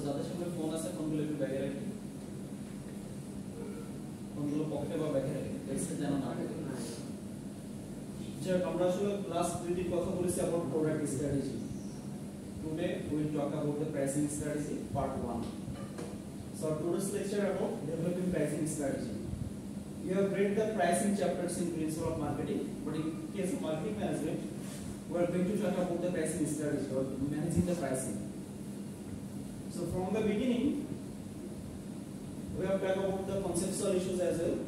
যাদের সামনে ফোন আছে ফোনগুলো একটু ব্যাগে রাখি, ফোনগুলো পকেটে বা ব্যাগে রাখি, দেখতে যেন না লাগে। যাক, আমরা আসলে লাস্ট দুইটির কথা বলেছি about product strategy. Today we will talk about the pricing strategy part 1. So today's lecture about developing pricing strategy. You have read the pricing chapters in Principle of Marketing, but in case of marketing management, we are going to talk about the pricing strategy or managing the pricing. So from the beginning, we have talked about the conceptual issues as well.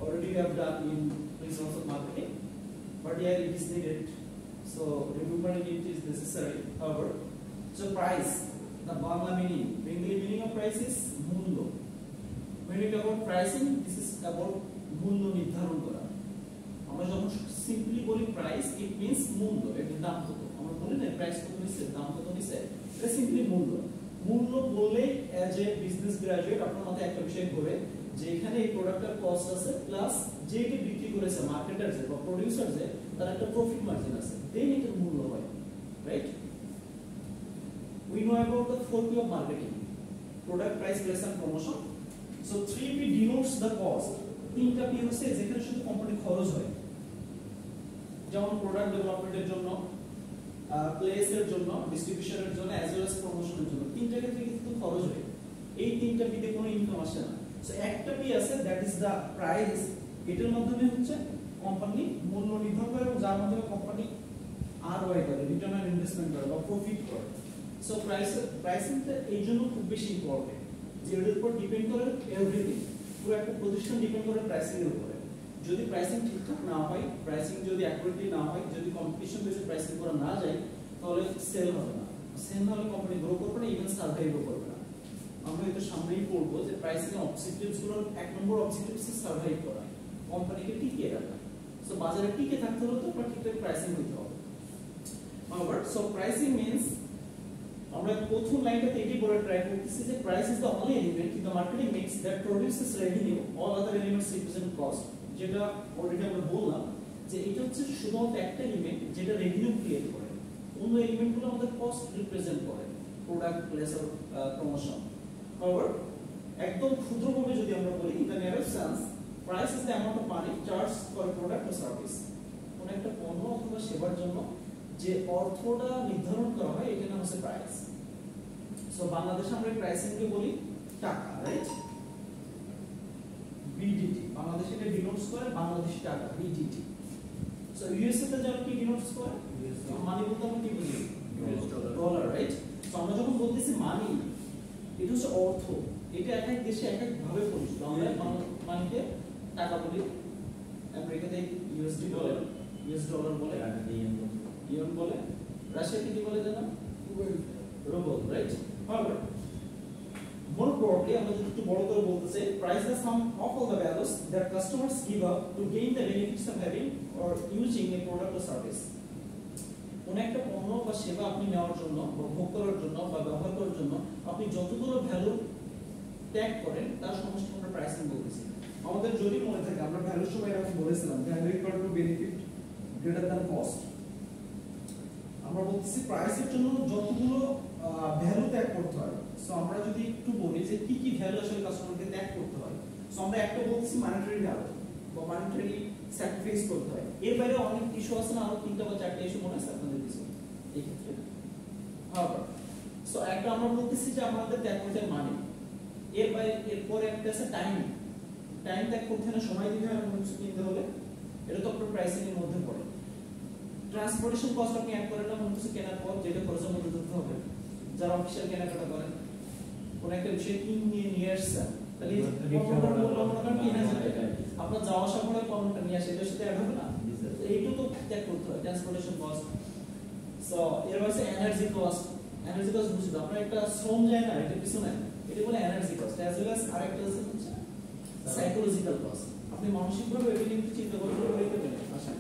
Already we have done in Principles of Marketing, but here it is needed. So remembering it is necessary. However, so price, the Bangla meaning, Bengali meaning of price is mullo. When we talk about pricing, this is about mullo nirdharon kora. আমরা যখন simply বলি price, it means মূল্য, এর দাম কত। আমরা বলি না প্রাইস কত নিছে, দাম কত নিছে, এটা সিম্পলি মূল্য। মূল্য বললে অ্যাজ এ বিজনেস গ্রাজুয়েট আপনার মাথায় একটা বিষয় ঘোরে যে এখানে এই প্রোডাক্টের কস্ট আছে প্লাস যেটা বিক্রি করেছে মার্কেটার যে বা প্রোডিউসার যে তার একটা প্রফিট মার্জিন আছে, দেন এটার মূল্য হয়, right? We know about the 4P of marketing: product, price, place and promotion. So 3P denotes the cost. তিনটা P হচ্ছে যেখানে শুধু কোম্পানি খরচ হয়, যেমন প্রোডাক্ট ডেভেলপমেন্টের জন্য, প্লেসের জন্য, ডিস্ট্রিবিউশনের জন্য, অ্যাজ ওয়েল অ্যাজ প্রমোশনের জন্য। তিনটা ক্ষেত্রে কিন্তু খরচ হয়, এই তিনটা P তে কোনো ইনকাম আসে না। সো একটা P আছে, দ্যাট ইজ দ্য প্রাইস। এটার মাধ্যমে হচ্ছে কোম্পানি মূল্য নির্ধারণ করে এবং যার মাধ্যমে কোম্পানি ROI করে, রিটার্ন অন ইনভেস্টমেন্ট করে বা প্রফিট করে। সো প্রাইসিংটা এই জন্য খুব বেশি ইম্পর্টেন্ট যে এর উপর ডিপেন্ড করে এভরিথিং। পুরো একটা প্রতিষ্ঠান ডিপেন্ড করে প্রাইসিং এর উপরে। যদি প্রাইসিং ঠিকঠাক না হয়, প্রাইসিং যদি অ্যাকুরেটলি না হয়, যদি কম্পিটিশন বেসে প্রাইসিং করা না যায়, তাহলে সেল হবে না। সেল না হলে কোম্পানি গ্রো করবে না, ইভেন সার্ভাইভও করবে না। আমরা এটা সামনেই পড়বো যে প্রাইসিং এর অবজেক্টিভস গুলোর এক নম্বর অবজেক্টিভস হচ্ছে সার্ভাইভ করা, কোম্পানিকে টিকিয়ে রাখা। সো বাজারে টিকে থাকতে হলে তো ঠিকঠাক প্রাইসিং হতে হবে। However, so pricing means আমরা প্রথম লাইনটাতে এটি বলে ট্রাই করতেছি যে price is the only element in the marketing mix that produces revenue, all other elements represent cost. যেটা অলরেডি আমরা বললাম যে এটা হচ্ছে শুধুমাত্র একটা এলিমেন্ট যেটা রেভিনিউ ক্রিয়েট করে, অন্য এলিমেন্টগুলো আমাদের কস্ট রিপ্রেজেন্ট করে, product, place or promotion. However, একদম ক্ষুদ্রভাবে যদি আমরা বলি, in the narrow sense, price is the amount of money charge for a product or service. কোন একটা পণ্য অথবা সেবার জন্য যে অর্থটা নির্ধারণ করা হয় এটার নাম হচ্ছে প্রাইস। সো বাংলাদেশে আমরা প্রাইসিং কে বলি টাকা, রাইট? বিডিটি, বাংলাদেশে এটা ডিনোটস করে বাংলাদেশি টাকা, বিডিটি। সো ইউএসএ তে যেমন কি ডিনোটস করে, মানি বলতে আমরা কি বুঝি? Dollar, right? সো আমরা যখন বলতেছি মানি, এটা হচ্ছে অর্থ, এটা এক এক দেশে এক এক ভাবে পরিচিত। আমরা মানিকে টাকা বলি, আমেরিকাতে ইউএসডি বলে, ইউএস ডলার বলে, ইয়ন বলে, রাশিয়াতে কি বলে জানো? Rouble, right? However, more broadly, আমরা যদি একটু বড় করে বলতে চাই, price is sum of all the values that customers give up to gain the benefits of having or using a product or service. কোন একটা পণ্য বা সেবা আপনি নেওয়ার জন্য বা ভোগ করার জন্য বা ব্যবহার করার জন্য আপনি যতগুলো ভ্যালু ট্যাগ করেন তার সমষ্টি আমরা প্রাইসিং বলতেছি। আমাদের যদি মনে থাকে আমরা ভ্যালুর সময় এরকম বলেছিলাম, value equal to benefit greater than cost. আমরা বলতেছি প্রাইসের জন্য যতগুলো ভ্যালু ত্যাগ করতে হয়। সো আমরা যদি একটু বলি যে কি কি ভ্যালু আসলে কাস্টমারকে ত্যাগ করতে হয়, সো আমরা একটা বলতেছি মনিটারি ভ্যালু বা মনিটারি স্যাক্রিফাইস করতে হয়। এর বাইরে অনেক ইস্যু আছে না, আরো 3টা বা 4টা ইস্যু মনে আছে আপনাদের কিছু এই ক্ষেত্রে? হ্যাঁ। সো একটা আমরা বলতেছি যে আমাদের ত্যাগ করতে মানি, এর বাইরে এরপর একটা আছে টাইম, টাইম ত্যাগ করতে হলে সময় দিতে হয় এমন কিছু কিনতে হলে, এটা তো আপনার প্রাইসিং এর মধ্যে পড়ে। ট্রান্সপোর্টেশন কস্ট আপনি অ্যাড করেন না মনে কিছু কেনার পর, যেটা খরচের মধ্যে ধরতে হবে। যারা অফিসিয়াল কেনাকাটা করেন, কোন একটা বিষয় নিয়ে আসছেন, তাহলে আপনার যাওয়া আসা করে পণ্যটা নিয়ে আসে, এটার সাথে অ্যাড হবে না? এইটুকু তো ত্যাগ করতে হয়, ট্রান্সপোর্টেশন কস্ট। সো এর হচ্ছে এনার্জি কস্ট। এনার্জি কস্ট বুঝতে আপনার একটা শ্রম যায় না, এটা কিছু না, এটা বলে energy cost. As well as আরেকটা হচ্ছে সাইকোলজিক্যাল কস্ট। আপনি মানসিকভাবে এটা কিন্তু চিন্তা করতে পারবেন। আচ্ছা,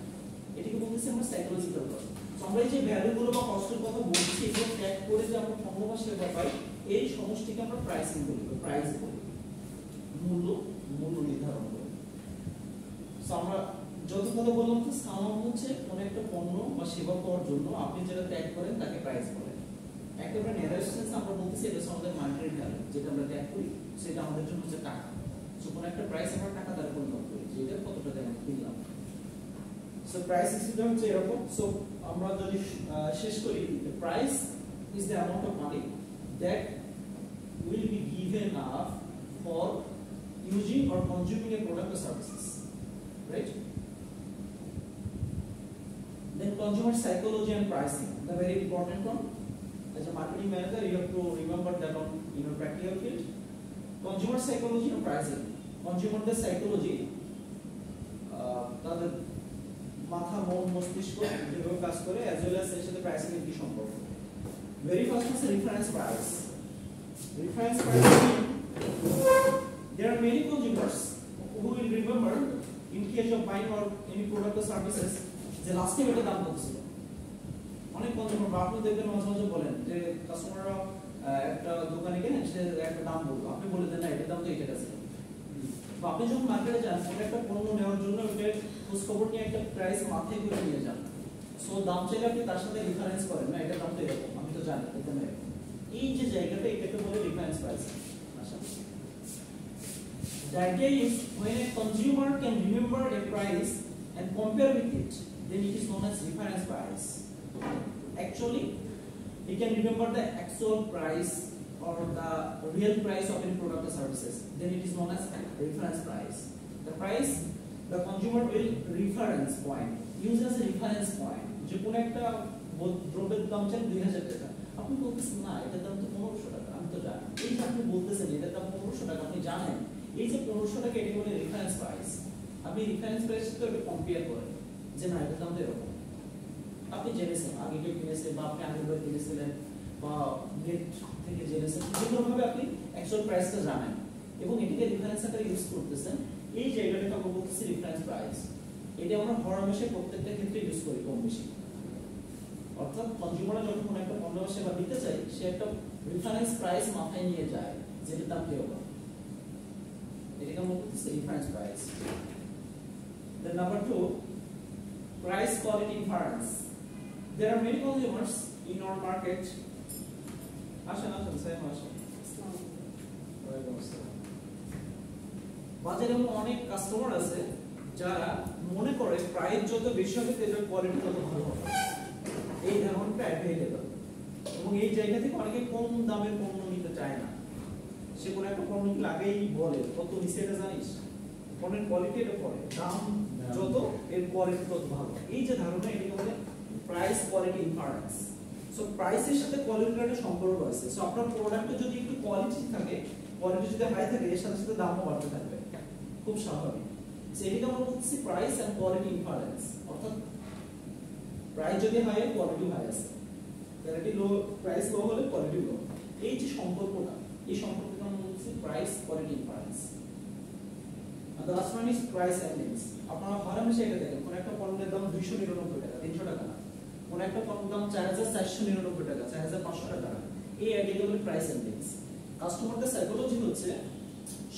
এটাকে বলতেছি আমরা সাইকোলজিক্যাল কস্ট। আমরা এই যে ভ্যালুগুলো বা কস্টের কথা বলছি, এগুলো ট্যাগ করে যে আমরা পণ্য বা সেবা পাই, এই সমষ্টিকে আমরা প্রাইসিং বলি, প্রাইস বলি, মূল্য নির্ধারণ করি। সো আমরা যত কথা বললাম তো সাম হচ্ছে কোন একটা পণ্য বা সেবা পাওয়ার জন্য আপনি যেটা ট্যাগ করেন তাকে প্রাইস বলেন। একেবারে ন্যারো সেন্স আমরা বলতেছি এটা ভ্যালু যেটা আমরা ত্যাগ করি সেটা আমাদের জন্য হচ্ছে টাকা। সো কোন একটা প্রাইস আমরা টাকা দ্বারা পরিমাপ করি যে এটা কত টাকা আমরা কিনলাম। সো প্রাইস ইকুয়াল হচ্ছে এরকম। সো আমরা যদি শেষ করি, the price is the amount of money that will be given up for using or consuming a product or services, right? Then consumer psychology and pricing, the very important one. As a marketing manager, you have to remember that on in your practical field. Consumer psychology and pricing. Consumer psychology, তাদের মাথা মন মস্তিষ্ক যেভাবে কাজ করে, as well as এর সাথে pricing এর কি সম্পর্ক। Very first is reference price. Reference pricing. There are many consumers who will remember in case of buying or any product or services যে লাস্ট টাইম এটা দাম কত ছিল। অনেক কনজিউমার বা আপনি দেখবেন মাঝে মাঝে বলেন যে কাস্টমাররা একটা দোকানে গেলেন, সে একটা দাম বললো, আপনি বলে দেন না এটার দাম তো এই টাকা ছিল। তো আপনি যখন মার্কেটে যান কোনো একটা পণ্য নেওয়ার জন্য ওইটার খোঁজ খবর নিয়ে একটা প্রাইস মাথায় করে নিয়ে যান। সো দাম চাইলে আপনি তার সাথে রেফারেন্স করেন, না এটার দাম তো এরকম, আমি তো জানি এটা না। এই যে জায়গাটা এটাকে বলে রেফারেন্স প্রাইস। আচ্ছা, the idea is when a consumer can remember a price and compare with it, then it is known as reference price. Actually, he can remember the actual price or the real price of any product or services, then it is known as reference price. The price the consumer will reference point, use as a reference point. যে কোন একটা দ্রব্যের দাম চাই 2000 টাকা, আপনি বলতেছেন না এটার দাম তো 1500 টাকা, আমি তো জানি। এই যে আপনি বলতেছেন এটার দাম 1500 টাকা, আপনি জানেন এই যে 1500 টাকা, এটা বলে রেফারেন্স প্রাইস। আপনি রেফারেন্স প্রাইস তো এটা কম্পেয়ার করেন যে না এটার দাম তো এরকম। আপনি জেনেছেন আগে কেউ কিনেছেন বা আপনি আগের বার কিনেছিলেন বা নেট থেকে জেনেছেন, যেভাবে আপনি অ্যাকচুয়াল প্রাইসটা জানেন এবং এটাকে রেফারেন্স আকারে ইউজ করতেছেন। এই জায়গাটাকে আমরা বলতেছি রেফারেন্স প্রাইস। এটা আমরা হরহামেশা প্রত্যেকটা ক্ষেত্রে ইউজ করি কম বেশি। অর্থাৎ কনজিউমার যখন কোনো একটা পণ্য বা সেবা দিতে চাই, সে একটা রেফারেন্স প্রাইস মাথায় নিয়ে যায় যেটা দাম কি হবে, এটাকে আমরা বলতেছি reference price. Then number 2, price quality inference. There are many consumers in our market. আসেন স্যার, আসেন। বাজারে অনেক কাস্টমার আছে যারা মনে করে প্রাইস যত বেশি হবে তেলের কোয়ালিটি তত ভালো হবে, এই ধারণাটা অ্যাভেইলেবল। এবং এই জায়গা থেকে অনেকে কম দামের পণ্য নিতে চায় না। সে কোনো একটা পণ্য কি আগেই বলে কত নিচে এটা জানিস, পণ্যের কোয়ালিটি এটা পড়ে, দাম যত এর কোয়ালিটি তত ভালো। এই যে ধারণা, এটাকে বলে প্রাইস কোয়ালিটি ইনফারেন্স। সো প্রাইসের সাথে কোয়ালিটির একটা সম্পর্ক আছে। সো আপনার প্রোডাক্টে যদি একটু কোয়ালিটি থাকে, কোয়ালিটি যদি হাই থাকে, এর সাথে সাথে দামও বাড়তে থাকবে, খুব স্বাভাবিক। সো এটাকে আমরা বলছি প্রাইস এন্ড কোয়ালিটি ইনফারেন্স। অর্থাৎ প্রাইস যদি হাই হয়, কোয়ালিটি হাই আছে, কোয়ালিটি লো, প্রাইস লো হলে কোয়ালিটি লো। এই যে সম্পর্কটা, এই সম্পর্কটা আমরা বলছি price quality inference. And the last one is price earnings. আপনারা হরহামেশা এটা দেখেন, কোন একটা পণ্যের দাম 299 টাকা, 300 টাকা না, কোন একটা পণ্যের দাম 4499 টাকা, 4500 টাকা। এই আইডিয়াটা হলো প্রাইস এর্নিংস। কাস্টমারদের সাইকোলজি হচ্ছে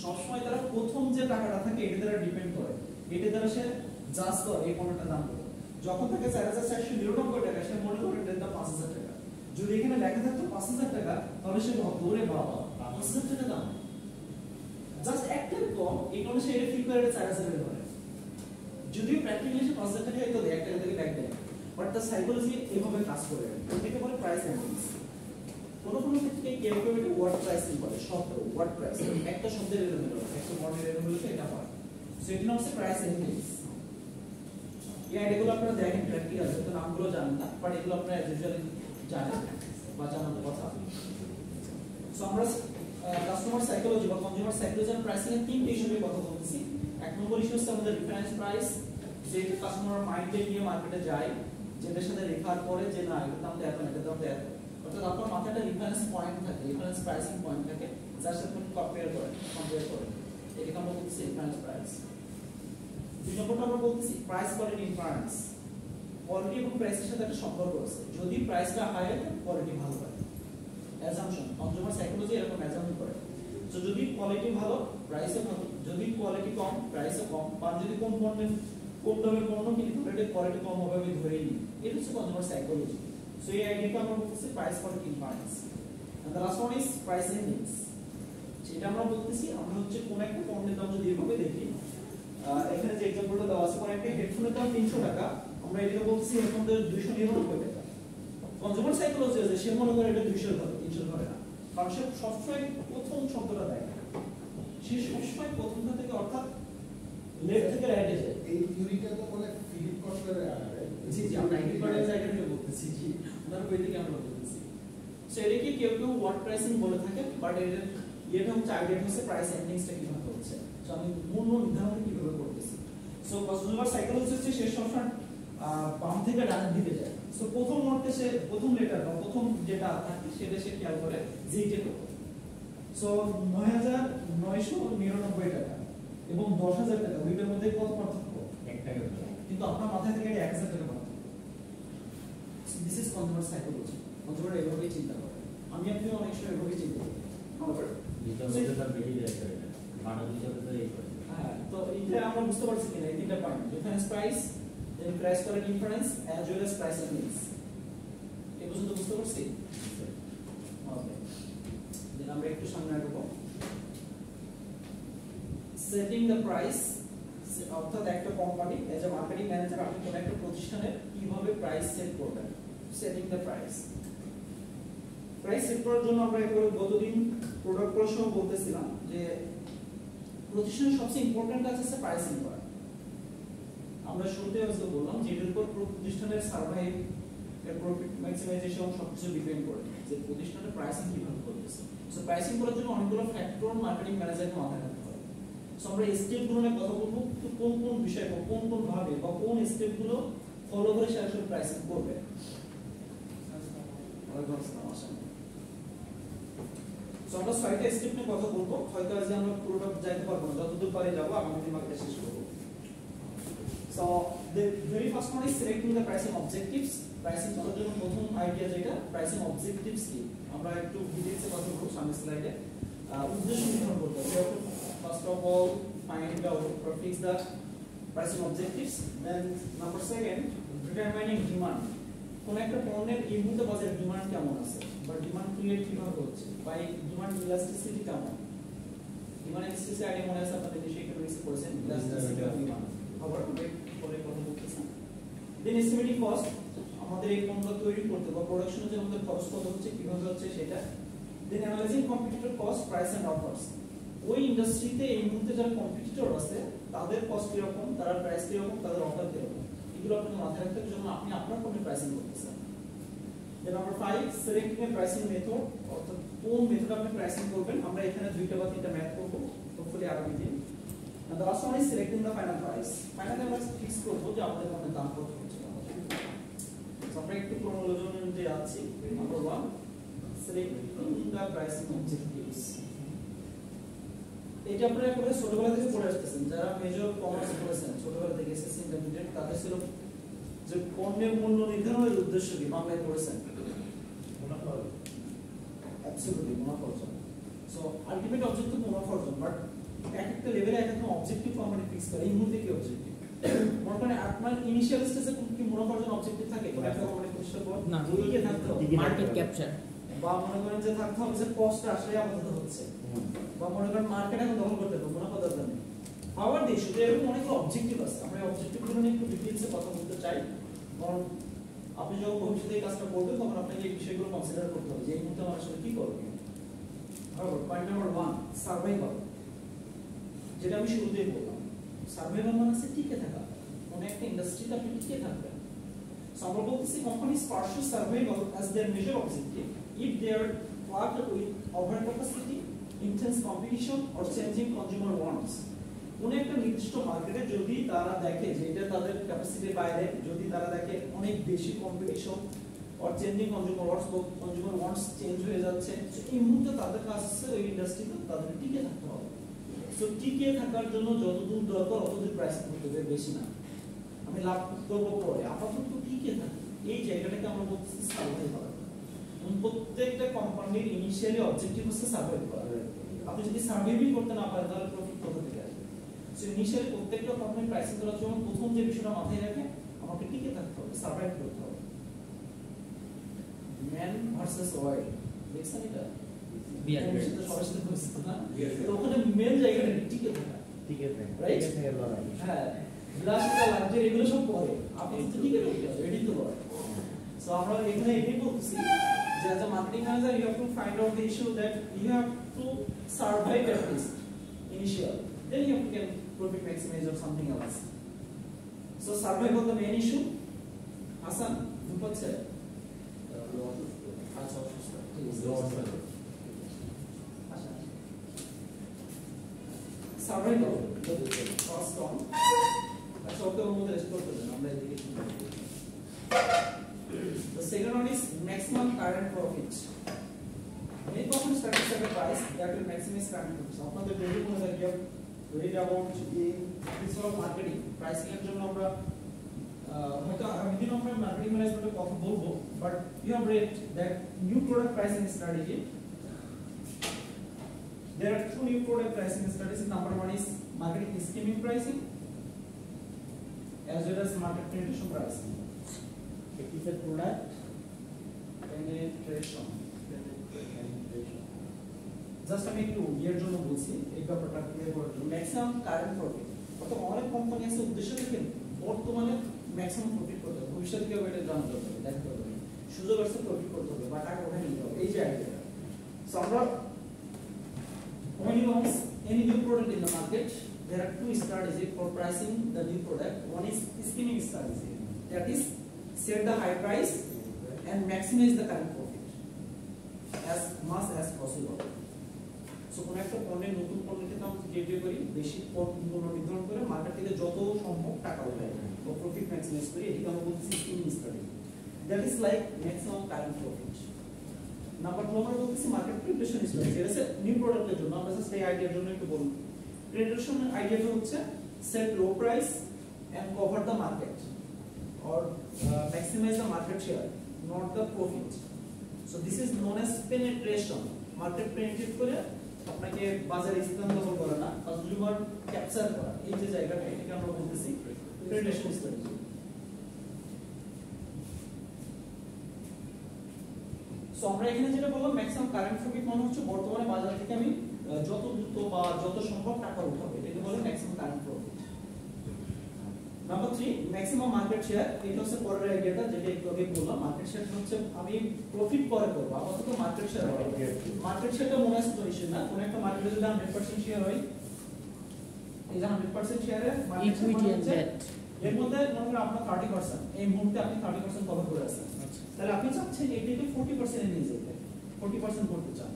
সবসময় তারা প্রথম যে টাকাটা থাকে এটা দ্বারা ডিপেন্ড করে, এটা দ্বারা সে জাজ করে এই পণ্যটার দাম কত। যখন থাকে 4499 টাকা, সে মনে করে এটার দাম 5000 টাকা। যদি এখানে লেখা থাকতো 5000 টাকা, তাহলে সে ভাবতো ওরে বাবা 5000 টাকা দাম, জাস্ট একটা কম, এই কারণে সে এটা ফিল করে 4000 টাকা ধরে। যদিও প্র্যাকটিক্যালি সে 5000 টাকা হয়তো দেয়, 1 টাকা থেকে ব্যাক দেয়, বাট তার সাইকোলজি এভাবে কাজ করে। এটাকে বলে প্রাইস এর্নিংস। কোন কোন ক্ষেত্রে কেউ কেউ এটা ওয়ার্ড প্রাইসিং বলে, শব্দ ওয়ার্ড প্রাইস, একটা শব্দের এলোমেলো, একটা ওয়ার্ডের এলোমেলোতে এটা হয়। সো এটা হচ্ছে প্রাইস এর্নিংস। এই আইডিয়াগুলো আপনারা দেখেন প্র্যাকটিক্যাল, তো নামগুলো জানেন না, বাট এগুলো আপনারা ইউজুয়ালি জানেন বা জানার কথা। সো আমরা কাস্টমার সাইকোলজি বা কনজিউমার সাইকোলজি এন্ড প্রাইসিং এর তিনটি ইস্যু নিয়ে কথা বলতেছি। এক নম্বর ইস্যু হচ্ছে আমাদের রেফারেন্স প্রাইস, যেটা কাস্টমার মাইন্ডে নিয়ে মার্কেটে যায়, যেটার সাথে রেফার করে যে না এটার দাম তো এত, এটার দাম তো এত। অর্থাৎ আপনার মাথায় একটা রেফারেন্স পয়েন্ট থাকে, রেফারেন্স প্রাইসিং পয়েন্ট থাকে, যার সাথে আপনি কম্পেয়ার করেন। এটাকে আমরা বলতেছি রেফারেন্স প্রাইস। দুই নম্বরটা আমরা বলতেছি প্রাইস কোয়ালিটি ইনফারেন্স। কোয়ালিটি এবং প্রাইসের সাথে একটা সম্পর্ক আছে। যদি প্রাইসটা হাই হয়, কোয়ালিটি ভালো হয়। অ্যাজাম্পশন, কনজিউমার সাইকোলজি এরকম অ্যাজাম্পশন করে। সো যদি কোয়ালিটি ভালো, প্রাইসও ভালো, যদি কোয়ালিটি কম, প্রাইসও কম, বা যদি কোন পণ্যের কোন দামের পণ্য কিনি তাহলে কোয়ালিটি কম হবে আমি ধরেই নিই। এটা হচ্ছে কনজিউমার সাইকোলজি। সো এই আইডিয়াটা আমরা বলতেছি price quality inference. And the last one is price earnings. সেটা আমরা বলতেছি আমরা হচ্ছে কোন একটা পণ্যের দাম যদি এভাবে দেখি, এখানে যে एग्जांपलটা দেওয়া আছে, কোন একটা হেডফোনের দাম 300 টাকা, আমরা এটাকে বলতেছি হেডফোনটা 299 টাকা। কনজিউমার সাইকোলজি আছে, সে মনে করে এটা 200 ধরে, 300 ধরে না, কারণ সে সবসময় প্রথম শব্দটা দেখে, সে সবসময় প্রথমটা থেকে অর্থাৎ লেফট থেকে রাইটে যায়। এই থিওরিটা তো বলে ফিলিপ কটলারের আরে জি জি, আমরা ইকুইভ্যালেন্স আইডেন্টিটি বলতেছি, জি ওনার বই থেকে আমরা বলতেছি। সো এটাকে কেউ কেউ ওয়ার্ড প্রাইসিং বলে থাকে, বাট এটা হচ্ছে আইডিয়া হচ্ছে প্রাইস এন্ডিংসটা কিভাবে হচ্ছে, সো আমি মূল্য নির্ধারণ কিভাবে করতেছি। সো কনজিউমার সাইকোলজি হচ্ছে সে সবসময় বাম থেকে ডানের দিকে যায়। সো প্রথম মুহূর্তে সে প্রথম লেটার বা প্রথম যেটা থাকে সেটা সে খেয়াল করে যে এটা কত। সো 9999 টাকা এবং 10000 টাকা, দুইটার মধ্যে কত পার্থক্য? 1 টাকা। কিন্তু আপনার মাথায় থেকে 1000 টাকা পার্থক্য। This is consumer psychology. Consumer এভাবেই চিন্তা করে, আমি আপনি অনেক সময় এভাবেই চিন্তা করি। যেটা মধ্যে তার বেশি যায় এটা বাড়া দিতে তো এই করে। হ্যাঁ, তো এটা আমরা বুঝতে পারছি কিনা এই তিনটা point, difference price, then price করে difference as well as price and mix. এই পর্যন্ত বুঝতে পারছি? ওকে, দেন আমরা একটু সামনে আগাবো। সেটিং দ্য প্রাইস, অর্থাৎ একটা company as a marketing manager আপনি কোন একটা প্রতিষ্ঠানের কিভাবে প্রাইস সেট করবেন। Setting the price, price set করার জন্য আমরা একবার গতদিন প্রোডাক্ট প্রসঙ্গ বলতেছিলাম যে প্রতিষ্ঠানের সবচেয়ে ইম্পর্টেন্ট কাজ হচ্ছে প্রাইসিং করা। আমরা শুরুতে আজকে বললাম যে এর উপর প্রতিষ্ঠানের সার্ভাইভ এর প্রফিট ম্যাক্সিমাইজেশন সবকিছু ডিপেন্ড করে যে প্রতিষ্ঠানের প্রাইসিং কিভাবে করতেছে। সো প্রাইসিং করার জন্য অনেকগুলো ফ্যাক্টর মার্কেটিং ম্যানেজারকে মাথায় রাখতে হবে। সো আমরা স্টেপগুলো নিয়ে কথা বলবো, কোন কোন বিষয় বা কোন কোন ভাবে বা কোন স্টেপগুলো ফলো করে সে আসলে প্রাইসিং করবে। সো আমরা 6টা স্টেপ নিয়ে কথা বলবো, হয়তো আজ আমরা পুরোটা যাইতে পারবো না, যতদূর পারে যাব, আগামী দিন মার্কেটে শেষ করব। So the very first one is selecting the pricing objectives. Pricing করার জন্য প্রথম আইডিয়া যেটা, প্রাইসিং অবজেক্টিভস কি, আমরা একটু ডিটেইলসে কথা বলবো সামনের স্লাইডে। উদ্দেশ্য নির্ধারণ করতে হবে। First of all, find out or fix the pricing objectives. Then number 2, determining demand. কোন একটা পণ্যের এই মুহূর্তে বাজারে ডিমান্ড কেমন আছে বা ডিমান্ড ক্রিয়েট কিভাবে হচ্ছে বা এই ডিমান্ড ইলাস্টিসিটি কেমন। ডিমান্ড ইলাস্টিসিটি আইডিয়া মনে আছে আপনাদের দেশে ইকোনমিক্স পড়েছেন, ইলাস্টিসিটি অফ ডিমান্ড, আবার পরে কথা বলতেছেন। দেন এস্টিমেটিং কস্ট, আমাদের এই পণ্য তৈরি করতে বা প্রোডাকশনের জন্য আমাদের খরচ কত হচ্ছে কিভাবে হচ্ছে সেটা। Then analysing competitor cost, price and offers, ওই ইন্ডাস্ট্রিতে এই মুহূর্তে যারা কম্পিটিটর আছে তাদের কস্ট কিরকম, তাদের প্রাইস কিরকম, তাদের অফার কিরকম, এগুলো আপনাকে মাথায় রাখতে হবে যখন আপনি আপনার পণ্যের প্রাইসিং করতেছেন। দেন নাম্বার 5, সিলেক্টিং এ প্রাইসিং মেথড, অর্থাৎ কোন মেথড আপনি প্রাইসিং করবেন। আমরা এখানে 2টা বা 3টা ম্যাথ করব হোপফুলি আগামী দিন। And the last one is selecting the final price. Final price fix করব যে আমাদের পণ্যের দাম কত হচ্ছে। সো আমরা একটু ক্রোনোলজি অনুযায়ী আছি। Number 1, selecting the pricing objectives. এটা আপনারা একেবারে ছোটবেলা থেকে পড়ে আসতেছেন, যারা মেজর কমার্স পড়েছেন ছোটবেলা থেকে এসএসসি ইন্টারমিডিয়েট, তাদের ছিল যে পণ্যের মূল্য নির্ধারণের উদ্দেশ্য কি, বাংলায় পড়েছেন মুনাফা, অ্যাবসলিউটলি মুনাফা অর্জন। সো আলটিমেট অবজেক্টিভ মুনাফা অর্জন, বাট এক একটা লেভেলে এক একটা অবজেক্টিভ আমরা ফিক্স করি। এই মুহূর্তে কি অবজেক্টিভ, মনে করেন আপনার ইনিশিয়াল স্টেজে কি মুনাফা অর্জন অবজেক্টিভ থাকে কোন একটা কোম্পানি প্রতিষ্ঠার পর না, কি থাকতে হবে মার্কেট ক্যাপচার, বা মনে করেন যে থাকতে হবে যে কস্ট আসলে আপাতত হচ্ছে, বা মনে করেন মার্কেট এখন দখল করতে হবে, মুনাফা দরকার নেই। আবার দেশ এরকম অনেকগুলো অবজেক্টিভ আছে, আমরা অবজেক্টিভগুলো নিয়ে একটু ডিটেইলসে কথা বলতে চাই, কারণ আপনি যখন ভবিষ্যতে এই কাজটা করবেন তখন আপনাকে এই বিষয়গুলো কনসিডার করতে হবে যে এই মুহূর্তে আমরা আসলে কি করব। পয়েন্ট নাম্বার 1, সার্ভাইভাল, যেটা আমি শুরুতেই বললাম। সার্ভাইভাল মানে হচ্ছে টিকে থাকা, কোন একটা ইন্ডাস্ট্রিতে আপনি টিকে থাকবেন। সো আমরা বলতেছি companies pursue survival as their major objective if they are plagued with over capacity, intense competition or changing consumer wants. কোন একটা নির্দিষ্ট মার্কেটে যদি তারা দেখে যে এটা তাদের ক্যাপাসিটির বাইরে, যদি তারা দেখে অনেক বেশি competition or changing consumer wants change হয়ে যাচ্ছে, এই মুহূর্তে তাদের কাজ হচ্ছে ওই ইন্ডাস্ট্রিতে তাদের টিকে থাকতে হবে। সো টিকে থাকার জন্য যতদূর দরকার অতদূর প্রাইসিং করতে হবে, বেশি না। আমি লাভ করব পরে, আপাতত টিকে থাকি, এই জায়গাটাকে আমরা বলতেছি সার্ভাইভ করা। প্রত্যেকটা কোম্পানির ইনিশিয়ালি অবজেক্টিভ হচ্ছে সার্ভাইভ করা। আপনি যদি সার্ভাইভই করতে না পারেন তাহলে প্রফিট কোথা থেকে আসবে? সো ইনিশিয়ালি প্রত্যেকটা কোম্পানি প্রাইসিং করার জন্য প্রথম যে বিষয়টা মাথায় রাখে, আমাকে টিকে থাকতে হবে, সার্ভাইভ করতে হবে। ম্যান ভার্সেস ওয়াইল্ড, দেখছেন এটা? Yes, আমার yes. সাথে সবার সাথে পরিচিত না Yes, yes. তো ওখানে মেন জায়গাটা টিকে থাকা ঠিক আছে Right? ঠিক আছে লড়াই হ্যাঁ বিলাসিতা লাক্সারি এগুলো সব পরে আপনি তো টিকে থাকতে হবে এটাই তো বড় সো আমরা এখানে এটাই বলতেছি যে as a marketing manager you have to find out the issue that you have to survive at least initial then you can profit maximize or something else so survival the main issue Hasan দুপছে আচ্ছা অসুস্থ ঠিক আছে আচ্ছা survival cost on আচ্ছা ওকে ওর মধ্যে restore করবেন আমরা এদিকে শুরু করি the second one is maximum current profit any profit starts at a price that will maximize current profit আপনাদের যদি মনে থাকে you have read about in this of marketing pricing এর জন্য আমরা হয়তো আগামী দিন আমরা মার্কেটিং ম্যানেজমেন্টের কথা বলবো but you have read that new product pricing strategy there are two new product pricing strategies number one is marketing scheming pricing as well as market penetration pricing it is a product penetration just আমি একটু ইয়ের জন্য বলছি এই ব্যাপারটা clear করার জন্য maximum current profit অর্থাৎ অনেক কোম্পানি আছে উদ্দেশ্য থেকে বর্তমানে ম্যাক্সিমাম প্রফিট করতে হবে ভবিষ্যতে কেউ এটা জানতে হবে দেখতে হবে সুযোগ আছে প্রফিট করতে হবে বা টাকা ওখানে নিতে হবে এই যে আইডিয়াটা সো আমরা when you launch any new product in the market there are two strategies for pricing the new product one is skimming strategy that is set the high price and maximize the current profit as much as possible so কোন একটা পণ্যের নতুন পণ্যের দাম ডেটে করি বেশি মূল্য নির্ধারণ করে মার্কেট থেকে যত সম্ভব টাকা উঠাই বা প্রফিট ম্যাক্সিমাইজ করি এটাকে আমরা বলছি skimming strategy that is like maximum current profit number 2 আমরা বলতেছি মার্কেট পেনিট্রেশন স্ট্র্যাটেজি এটা হচ্ছে নিউ প্রোডাক্টের জন্য আমরা জাস্ট এই আইডিয়ার জন্য একটু বলবো পেনিট্রেশন আইডিয়াটা হচ্ছে set low price and cover the market or maximize the market share not the profit so this is known as penetration market penetrate করে আপনাকে বাজারে স্থান দখল করা না কনজিউমার ক্যাপচার করা এই যে জায়গাটা এটাকে আমরা বলতেছি পেনিট্রেশন স্ট্র্যাটেজি সো আমরা এখানে যেটা বললাম ম্যাক্সিমাম কারেন্ট প্রফিট মানে হচ্ছে বর্তমানে বাজার থেকে আমি যত দ্রুত বা যত সম্ভব টাকা উঠাবো এটাকে বলে maximum current profit number 3 maximum market share এটা হচ্ছে পরের আইডিয়াটা যেটা একটু আগে বললাম মার্কেট শেয়ার হচ্ছে আমি প্রফিট পরে করব আপাতত মার্কেট শেয়ার হবে মার্কেট শেয়ারটা মনে আছে তো ইস্যু না কোন একটা মার্কেটে যদি 100% শেয়ার হয় এই যে 100% শেয়ারে ইকুইটি এন্ড ডেট এর মধ্যে মনে করেন আপনার 30% এই মুহূর্তে আপনি 30% কভার করে আছেন তাহলে আপনি চাচ্ছেন এটাকে 40% এ নিয়ে যেতে 40% করতে চান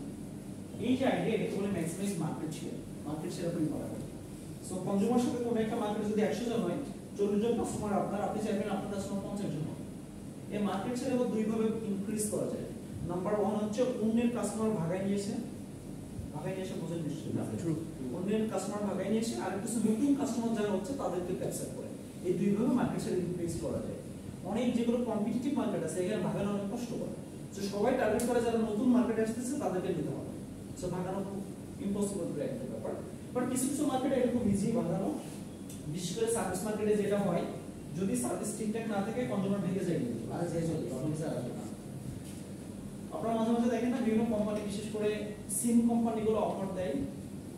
এই যে আইডিয়া এটা বলে ম্যাক্সিমাইজ মার্কেট শেয়ার আপনি করা হবে সো কনজিউমার সাথে কোন একটা মার্কেটে যদি 100 জন হয় 40 জন কাস্টমার আপনি চাইবেন আপনার কাস্টমার 50 জন এই মার্কেট শেয়ার আবার দুই ভাবে ইনক্রিজ করা যায় নাম্বার 1 হচ্ছে অন্যের কাস্টমার ভাগায় নিয়ে এসে বুঝেন নিশ্চয়ই না অন্যের কাস্টমার ভাগায় নিয়ে এসে আর কিছু নতুন কাস্টমার যারা হচ্ছে তাদেরকে ক্যাপচার করে এই দুই ভাবে মার্কেট শেয়ার ইনক্রিজ করা যায় অনেক যেগুলো কম্পিটিটিভ মার্কেট আছে এখানে ভাগানো অনেক কষ্টকর তো সবাই টার্গেট করে যারা নতুন মার্কেটে আসতেছে তাদেরকে নিতে হবে সো ভাগানো খুব ইম্পসিবল একটা ব্যাপার বাট কিছু কিছু মার্কেটে এরকম ইজি ভাগানো বিশেষ করে সার্ভিস মার্কেটে যেটা হয় যদি সার্ভিস ঠিকঠাক না থাকে কনজিউমার ভেঙে যায় কিন্তু আর যে চলে অফিসার আসবে না আপনারা মাঝে মাঝে দেখেন না বিভিন্ন কোম্পানি বিশেষ করে সিম কোম্পানিগুলো অফার দেয়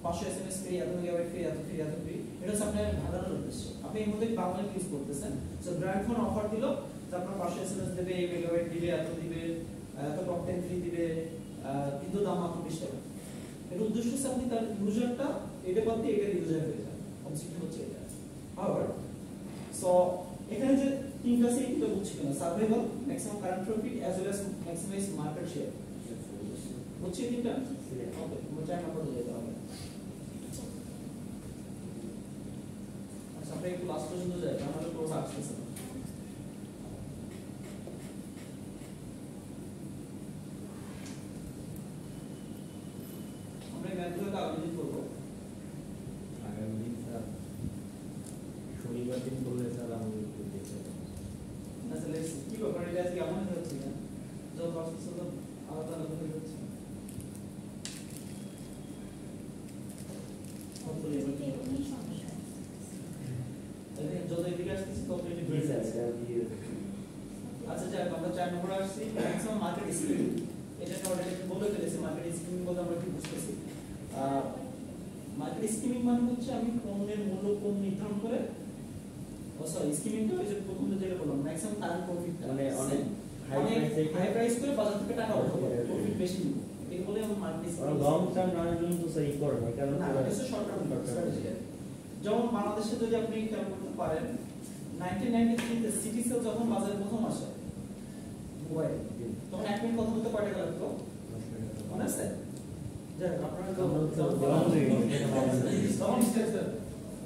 500 এসএমএস ফ্রি এত মেগাবাইট ফ্রি এত ফ্রি এটা হচ্ছে আপনার ভাগানোর উদ্দেশ্য আপনি এর মধ্যে বাংলা ইউজ করতেছেন সো ব্র্যান্ড ফোন অফার দিল যে আপনার 500 এসএমএস দেবে এই মেগাবাইট দিবে এত দিবে এত টক 10 ফ্রি দিবে কিন্তু দাম মাত্র 20 টাকা এর উদ্দেশ্য হচ্ছে আপনি তার ইউজারটা এটা বাদ দিয়ে এটা ইউজার হয়ে যায় কনসেপ্ট হচ্ছে এটা আবার সো এখানে যে তিনটা আছে এটা বুঝছি না survival maximum current profit as well as maximize market share বুঝছি তিনটা ওকে মোটা নাম্বার দিতে হবে আচ্ছা আমরা একটু লাস্ট পর্যন্ত যাই আমাদের কোর্স আসছে আমরা ম্যাথগুলো আলোচনা করব আগামী দিন স্যার শনিবার দিন করলে স্যার আমাদের একটু দেখতে আসলে কি ব্যাপার এটা আজকে এমন হচ্ছে না যত আসছে তো আলাদা হয়ে যাচ্ছে যত এদিকে আসতেছি তত এটি বেড়ে যাচ্ছে আচ্ছা যাক আমরা 4 নম্বর আসছি ম্যাক্সিমাম মার্কেট স্কিমিং এটা অলরেডি বলে ফেলেছি মার্কেট স্কিমিং বলতে আমরা কি মার্কেট স্কিমিং মানে হচ্ছে আমি পণ্যের মূল্য কম নির্ধারণ করে সরি স্কিমিংটা ওই যে প্রথম যেটা বললাম ম্যাক্সিমাম কারেন্ট প্রফিট মানে অনেক হাই প্রাইস করে বাজার থেকে টাকা উঠাবো প্রফিট বেশি নিব এই বলে আমরা মার্কেট লং টার্ম রানের জন্য তো সেই করে না কারণ না এটা শর্ট টার্ম স্ট্র্যাটেজি যেমন বাংলাদেশে যদি আপনি খেয়াল করতে পারেন 1993 তে সিটি সেল যখন বাজারে প্রথম আসে মোবাইল তখন এক মিনিট কথা বলতে কয় টাকা লাগতো মনে আছে যাই হোক, আপনারা তো তখন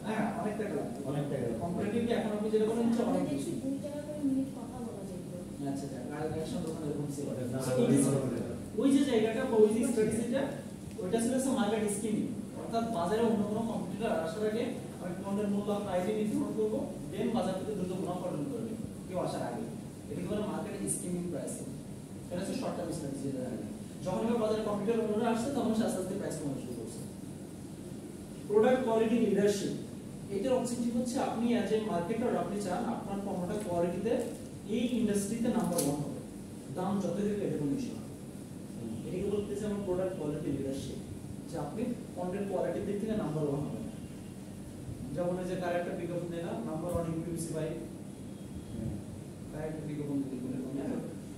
হ্যাঁ অনেক টাকা লাগতো অনেক টাকা কম্পারেটিভলি এখন আপনি যেটা বলেন হচ্ছে অনেক বেশি 2 টাকা করে মিনিট কথা বলা যেত আচ্ছা আচ্ছা আর ইলেকশন দোকানে এরকম ছিল না, ওই যে জায়গাটা বা ওই যে স্ট্র্যাটেজিটা ওইটা ছিল মার্কেট স্কিমিং অর্থাৎ বাজারে অন্য কোনো কম্পিটিটর আসার আগে আমি পণ্যের মূল্য প্রাইসে নির্ধারণ করবো দেন বাজার থেকে দ্রুত মুনাফা অর্জন করবে কেউ আসার আগে এটাকে বলে মার্কেট স্কিমিং প্রাইসিং এটা হচ্ছে শর্ট টার্ম স্ট্র্যাটেজি যেটা আগে যখন এবার বাজারে কম্পিটিটর অন্যরা আসছে তখন সে আস্তে আস্তে প্রাইস কমানো শুরু করছে প্রোডাক্ট কোয়ালিটি লিডারশিপ এটার অবজেক্টিভ হচ্ছে আপনি অ্যাজ এ মার্কেটার আপনি চান আপনার পণ্যটা কোয়ালিটিতে এই ইন্ডাস্ট্রিতে নাম্বার 1 হবে দাম যত দিকে এটা কোনো ইস্যু না এটাকে বলতেছে আমার প্রোডাক্ট কোয়ালিটি লিডারশিপ যে আপনি পণ্যের কোয়ালিটির দিক থেকে নাম্বার 1 হবেন যেমন এই যে কারেক্টটা বিজ্ঞাপন দেয় না নাম্বার 1 ইউপিসি বাই কারেক্টটা বিজ্ঞাপন দিতে বলে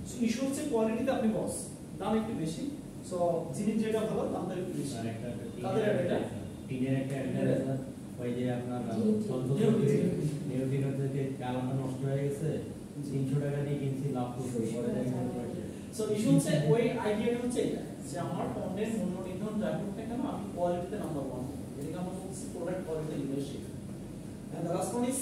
সো ইস্যু হচ্ছে কোয়ালিটিতে আপনি বস দাম একটু বেশি সো জিনিস যেটা ভালো দামটা একটু বেশি আর একটা তাদের এটা টিনের একটা অ্যাডভার্টাইজার ওই যে আপনার নিউটিন থেকে কালামটা নষ্ট হয়ে গেছে 300 টাকা দিয়ে কিনছি লাভ করতে পরে সো ইস্যু হচ্ছে ওই আইডিয়াটা হচ্ছে এটা যে আমার পণ্যের মূল্য নির্ধারণ যাই হোক না কেন আমি কোয়ালিটিতে নাম্বার 1 এটাকে আমরা বলছি product quality leadership and the last one is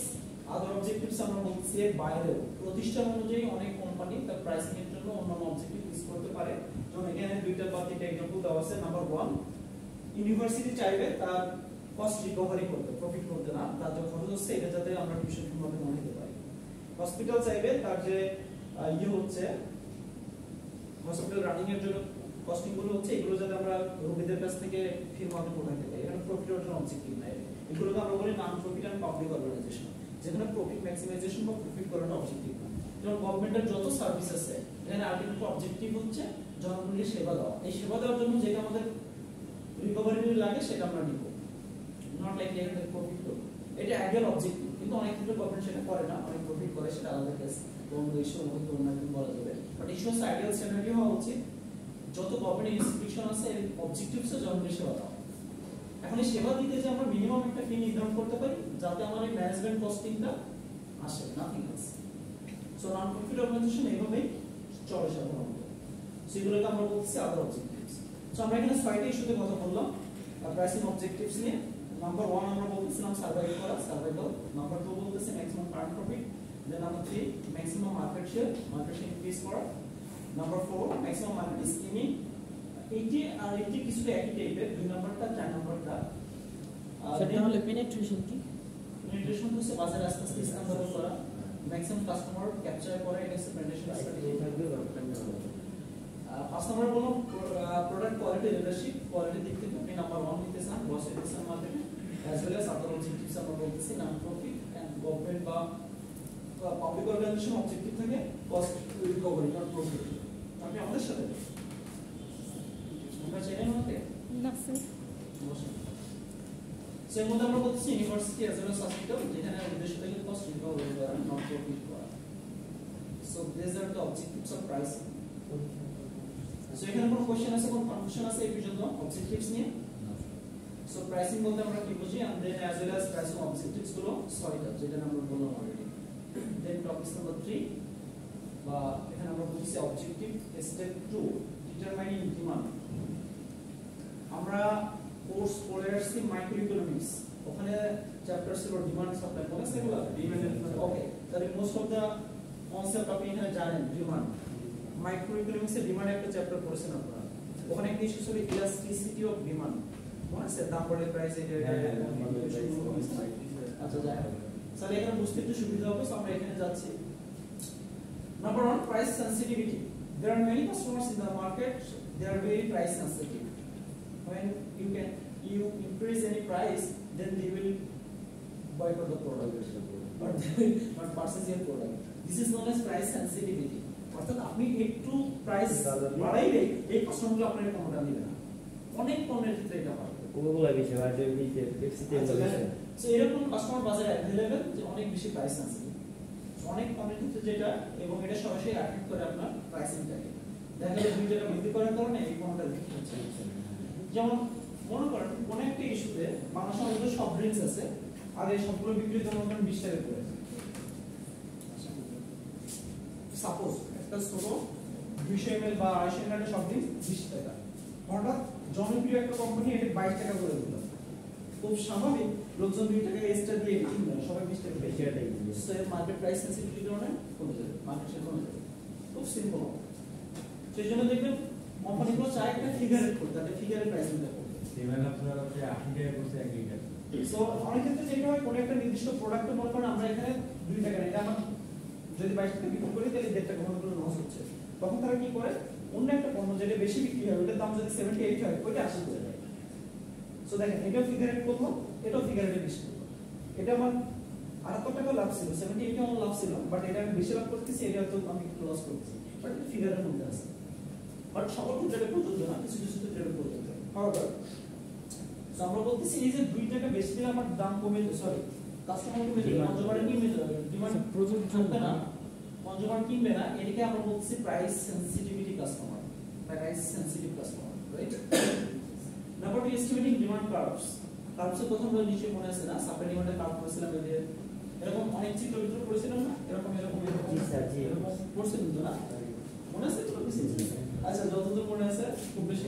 other objectives আমরা বলছি এর বাইরেও প্রতিষ্ঠান অনুযায়ী অনেক কোম্পানি তার প্রাইসিং এর জন্য অন্যান্য অবজেক্টিভ ইউজ করতে পারে যেমন এখানে দুইটা বা তিনটা एग्जांपल দেওয়া আছে নাম্বার 1 ইউনিভার্সিটি চাইবে তার কস্ট রিকভারি করতে প্রফিট করতে না তার যে খরচ হচ্ছে এটা যাতে আমরা টিউশন ফি মধ্যে নিতে পারি হসপিটাল চাইবে তার যে হচ্ছে হসপিটাল রানিং এর জন্য কস্টিং গুলো হচ্ছে এগুলো যাতে আমরা রোগীদের কাছ থেকে ফির মধ্যে পৌঁছাতে পারি এখানে প্রফিট অর্জন অবজেক্টিভ নাই এগুলোকে আমরা বলি non profit and public organisation যেখানে প্রফিট ম্যাক্সিমাইজেশন বা প্রফিট করানো অবজেক্টিভ না যেমন গভর্নমেন্টের যত সার্ভিস আছে এখানে আলটিমেট অবজেক্টিভ হচ্ছে জনগণকে সেবা দেওয়া এই সেবা দেওয়ার জন্য যেটা আমাদের রিকভারি লাগে সেটা আমরা নিব নট লাইক এখানে প্রফিট করব এটা আইডিয়াল অবজেক্টিভ কিন্তু অনেক ক্ষেত্রে গভর্নমেন্ট সেটা করে না অনেক প্রফিট করে সেটা আলাদা কেস এবং ইস্যু মধ্যে অন্যরকম বলা যাবে বাট ইস্যু হচ্ছে আইডিয়াল সিনারিও হওয়া উচিত যত গভর্নমেন্ট ইনস্টিটিউশন আছে এর অবজেক্টিভস জনগণের সেবা দেওয়া এখন এই সেবা দিতে যে আমরা মিনিমাম একটা ফি নির্ধারণ করতে পারি যাতে আমার এই ম্যানেজমেন্ট কস্টিংটা আসে nothing else so non profit organisation এইভাবেই চলে সাধারণত সেগুলোকে আমরা বলছি আদার অবজেক্টিভস সো আমরা এখানে 6টা ইস্যুতে কথা বললাম প্রাইসিং অবজেক্টিভস নিয়ে নাম্বার 1 আমরা বলতেছিলাম সার্ভাইভ করা সার্ভাইভাল নাম্বার 2 বলতেছি maximum current profit then number 3 maximum market share increase করা নাম্বার 4 ম্যাক্সিমাম মার্কেট স্কিমিং এইটি আর এইটি কিছুটা একই টাইপের দুই নাম্বারটা চার নাম্বারটা সেটা হলো পেনিট্রেশন কি পেনিট্রেশন হচ্ছে বাজারে আস্তে আস্তে স্থান দখল করা ম্যাক্সিমাম কাস্টমার ক্যাপচার করা এটা হচ্ছে পেনিট্রেশন স্ট্র্যাটেজি পাঁচ নাম্বার বলো প্রোডাক্ট কোয়ালিটি লিডারশিপ কোয়ালিটির দিক থেকে আপনি নাম্বার 1 নিতে চান বস নিতে চান মার্কেটে অ্যাজ ওয়েল অ্যাজ আদার অবজেক্টিভস আমরা বলতেছি নন প্রফিট এন্ড গভর্নমেন্ট বা পাবলিক অর্গানাইজেশন অবজেক্টিভ থাকে কস্ট রিকভারি নট প্রফিট আপনি আমাদের সাথে আমরা চাই না হতে না স্যার সেই মধ্যে আমরা বলতেছি university as well as hospital যেখানে উদ্দেশ্য থাকে কস্ট রিকভারি করা নট প্রফিট করা so this are the objectives of pricing so এখানে কোনো কোশ্চেন আছে কোন কনফিউশন আছে এই পর্যন্ত অবজেক্টিভস নিয়ে সো প্রাইসিং বলতে আমরা কি বুঝি and then as well as pricing objectives গুলো 6টা যেটা আমরা বললাম অলরেডি দেন টপিক নাম্বার 3 বা এখানে আমরা বুঝছি অবজেক্টিভ স্টেপ 2 ডিটারমাইনিং ডিমান্ড আমরা কোর্স পড়ে আসছি মাইক্রো ইকোনমিক্স ওখানে চ্যাপ্টার ছিল ডিমান্ড সাপ্লাই মনে আছে এগুলো ডিমান্ড ওকে তাহলে মোস্ট অফ দা কনসেপ্ট আপনি এখানে জানেন ডিমান্ড মাইক্রো ইকোনমিক্স এর ডিমান্ড একটা চ্যাপ্টার পড়েছেন আপনারা ওখানে একটা ইস্যু ছিল ইলাস্টিসিটি অফ ডিমান্ড মনে আছে দাম বাড়লে প্রাইস এটা আচ্ছা যাই হোক তাহলে এখানে বুঝতে একটু সুবিধা হবে সো আমরা এখানে যাচ্ছি number 1 price sensitivity there are many customers in the market they are very price sensitive when you increase any price then they will boycott the product but they will not purchase your product this is known as price sensitivity অর্থাৎ আপনি একটু price বাড়াইলে এই কাস্টমারগুলো আপনার পণ্যটা নেবে না অনেক পণ্যের ক্ষেত্রে এটা হয় কোকাকোলা বেশি আর যে পেপসিতে বেশি সো এরকম কাস্টমার বাজারে অ্যাভেলেবেল যে অনেক বেশি প্রাইস আছে, অনেক কোয়ান্টিটিতে যেটা, এবং এটা সরাসরি অ্যাফেক্ট করে আপনার প্রাইসিংটাকে। দেখা যায় 2 টাকা বৃদ্ধি করার কারণে এই কোনটা বিক্রি হচ্ছে। যেমন মনে করেন কোন একটা ইস্যুতে বাংলাদেশের মধ্যে সব ড্রিঙ্কস আছে, আর এই সবগুলো বিক্রি হতে মনে করেন 20 টাকা করে। সাপোজ একটা ছোট 200 ml বা 250 ml সব ড্রিঙ্কস 20 টাকা, হঠাৎ জনপ্রিয় একটা কোম্পানি এটা 22 টাকা করে দিল, খুব স্বাভাবিক লোকজন 2 টাকা এক্সট্রা দিয়ে কিনবে, সবাই 20 টাকা বেশি এটাই কিনবে। সো এর মার্কেট প্রাইস সেনসিটিভিটি কারণে কমে যাবে, মার্কেট শেয়ার কমে যাবে, খুব সিম্পল। সেই জন্য দেখবেন কোম্পানিগুলো চায় একটা ফিগারেট করতে, একটা ফিগারের প্রাইসিংটা করতে। সেভেন আপনার হচ্ছে 80 টাকা করছে 1 লিটার। সো অনেক ক্ষেত্রে যেটা হয় কোন একটা নির্দিষ্ট প্রোডাক্ট মনে করেন আমরা এখানে 2 টাকা এটা আমার যদি 22 টাকা বিক্রি করি তাহলে 1.5 টাকা মনে করেন লস হচ্ছে, তখন তারা কি করে অন্য একটা পণ্য যেটা বেশি বিক্রি হয় ওটার দাম যদি 70-80 হয় ওইটা 80 করে দেয়। সো দেখেন এটাও ফিগারেট করলো, এটাও ফিগারেটে বেশি করলো, এটা আমার 78 টাকা লাভ ছিল, 70-80 আমার লাভ ছিল, বাট এটা আমি বেশি লাভ করতেছি, এটা তো আমি একটু লস করতেছি, বাট এটা ফিগারের মধ্যে আছে। বাট সকল ক্ষেত্রে প্রযোজ্য না, কিছু কিছু ক্ষেত্রে প্রযোজ্য। However, সো আমরা বলতেছি এই যে 2 টাকা বেশি দিলে আমার দাম কমে যাবে, সরি কাস্টমার কমে যাবে, কনজিউমার কিনবে যাবে, ডিমান্ড প্রযোজ্য থাকবে না, কনজিউমার কিনবে না, এটাকে আমরা বলতেছি price sensitivity customer, price sensitive customer, right? Number 2 estimating demand curves. কার্ভসের কথা আমরা নিশ্চয়ই মনে আছে না, সাপ্লাই ডিমান্ডের কার্ভ করেছিলাম, এরকম অনেক চিত্র ভিতরে করেছিলাম না, এরকম জি স্যার, জি এরকম পড়ছিলেন তো না, মনে আছে তো? আচ্ছা যতদূর মনে আছে, খুব বেশি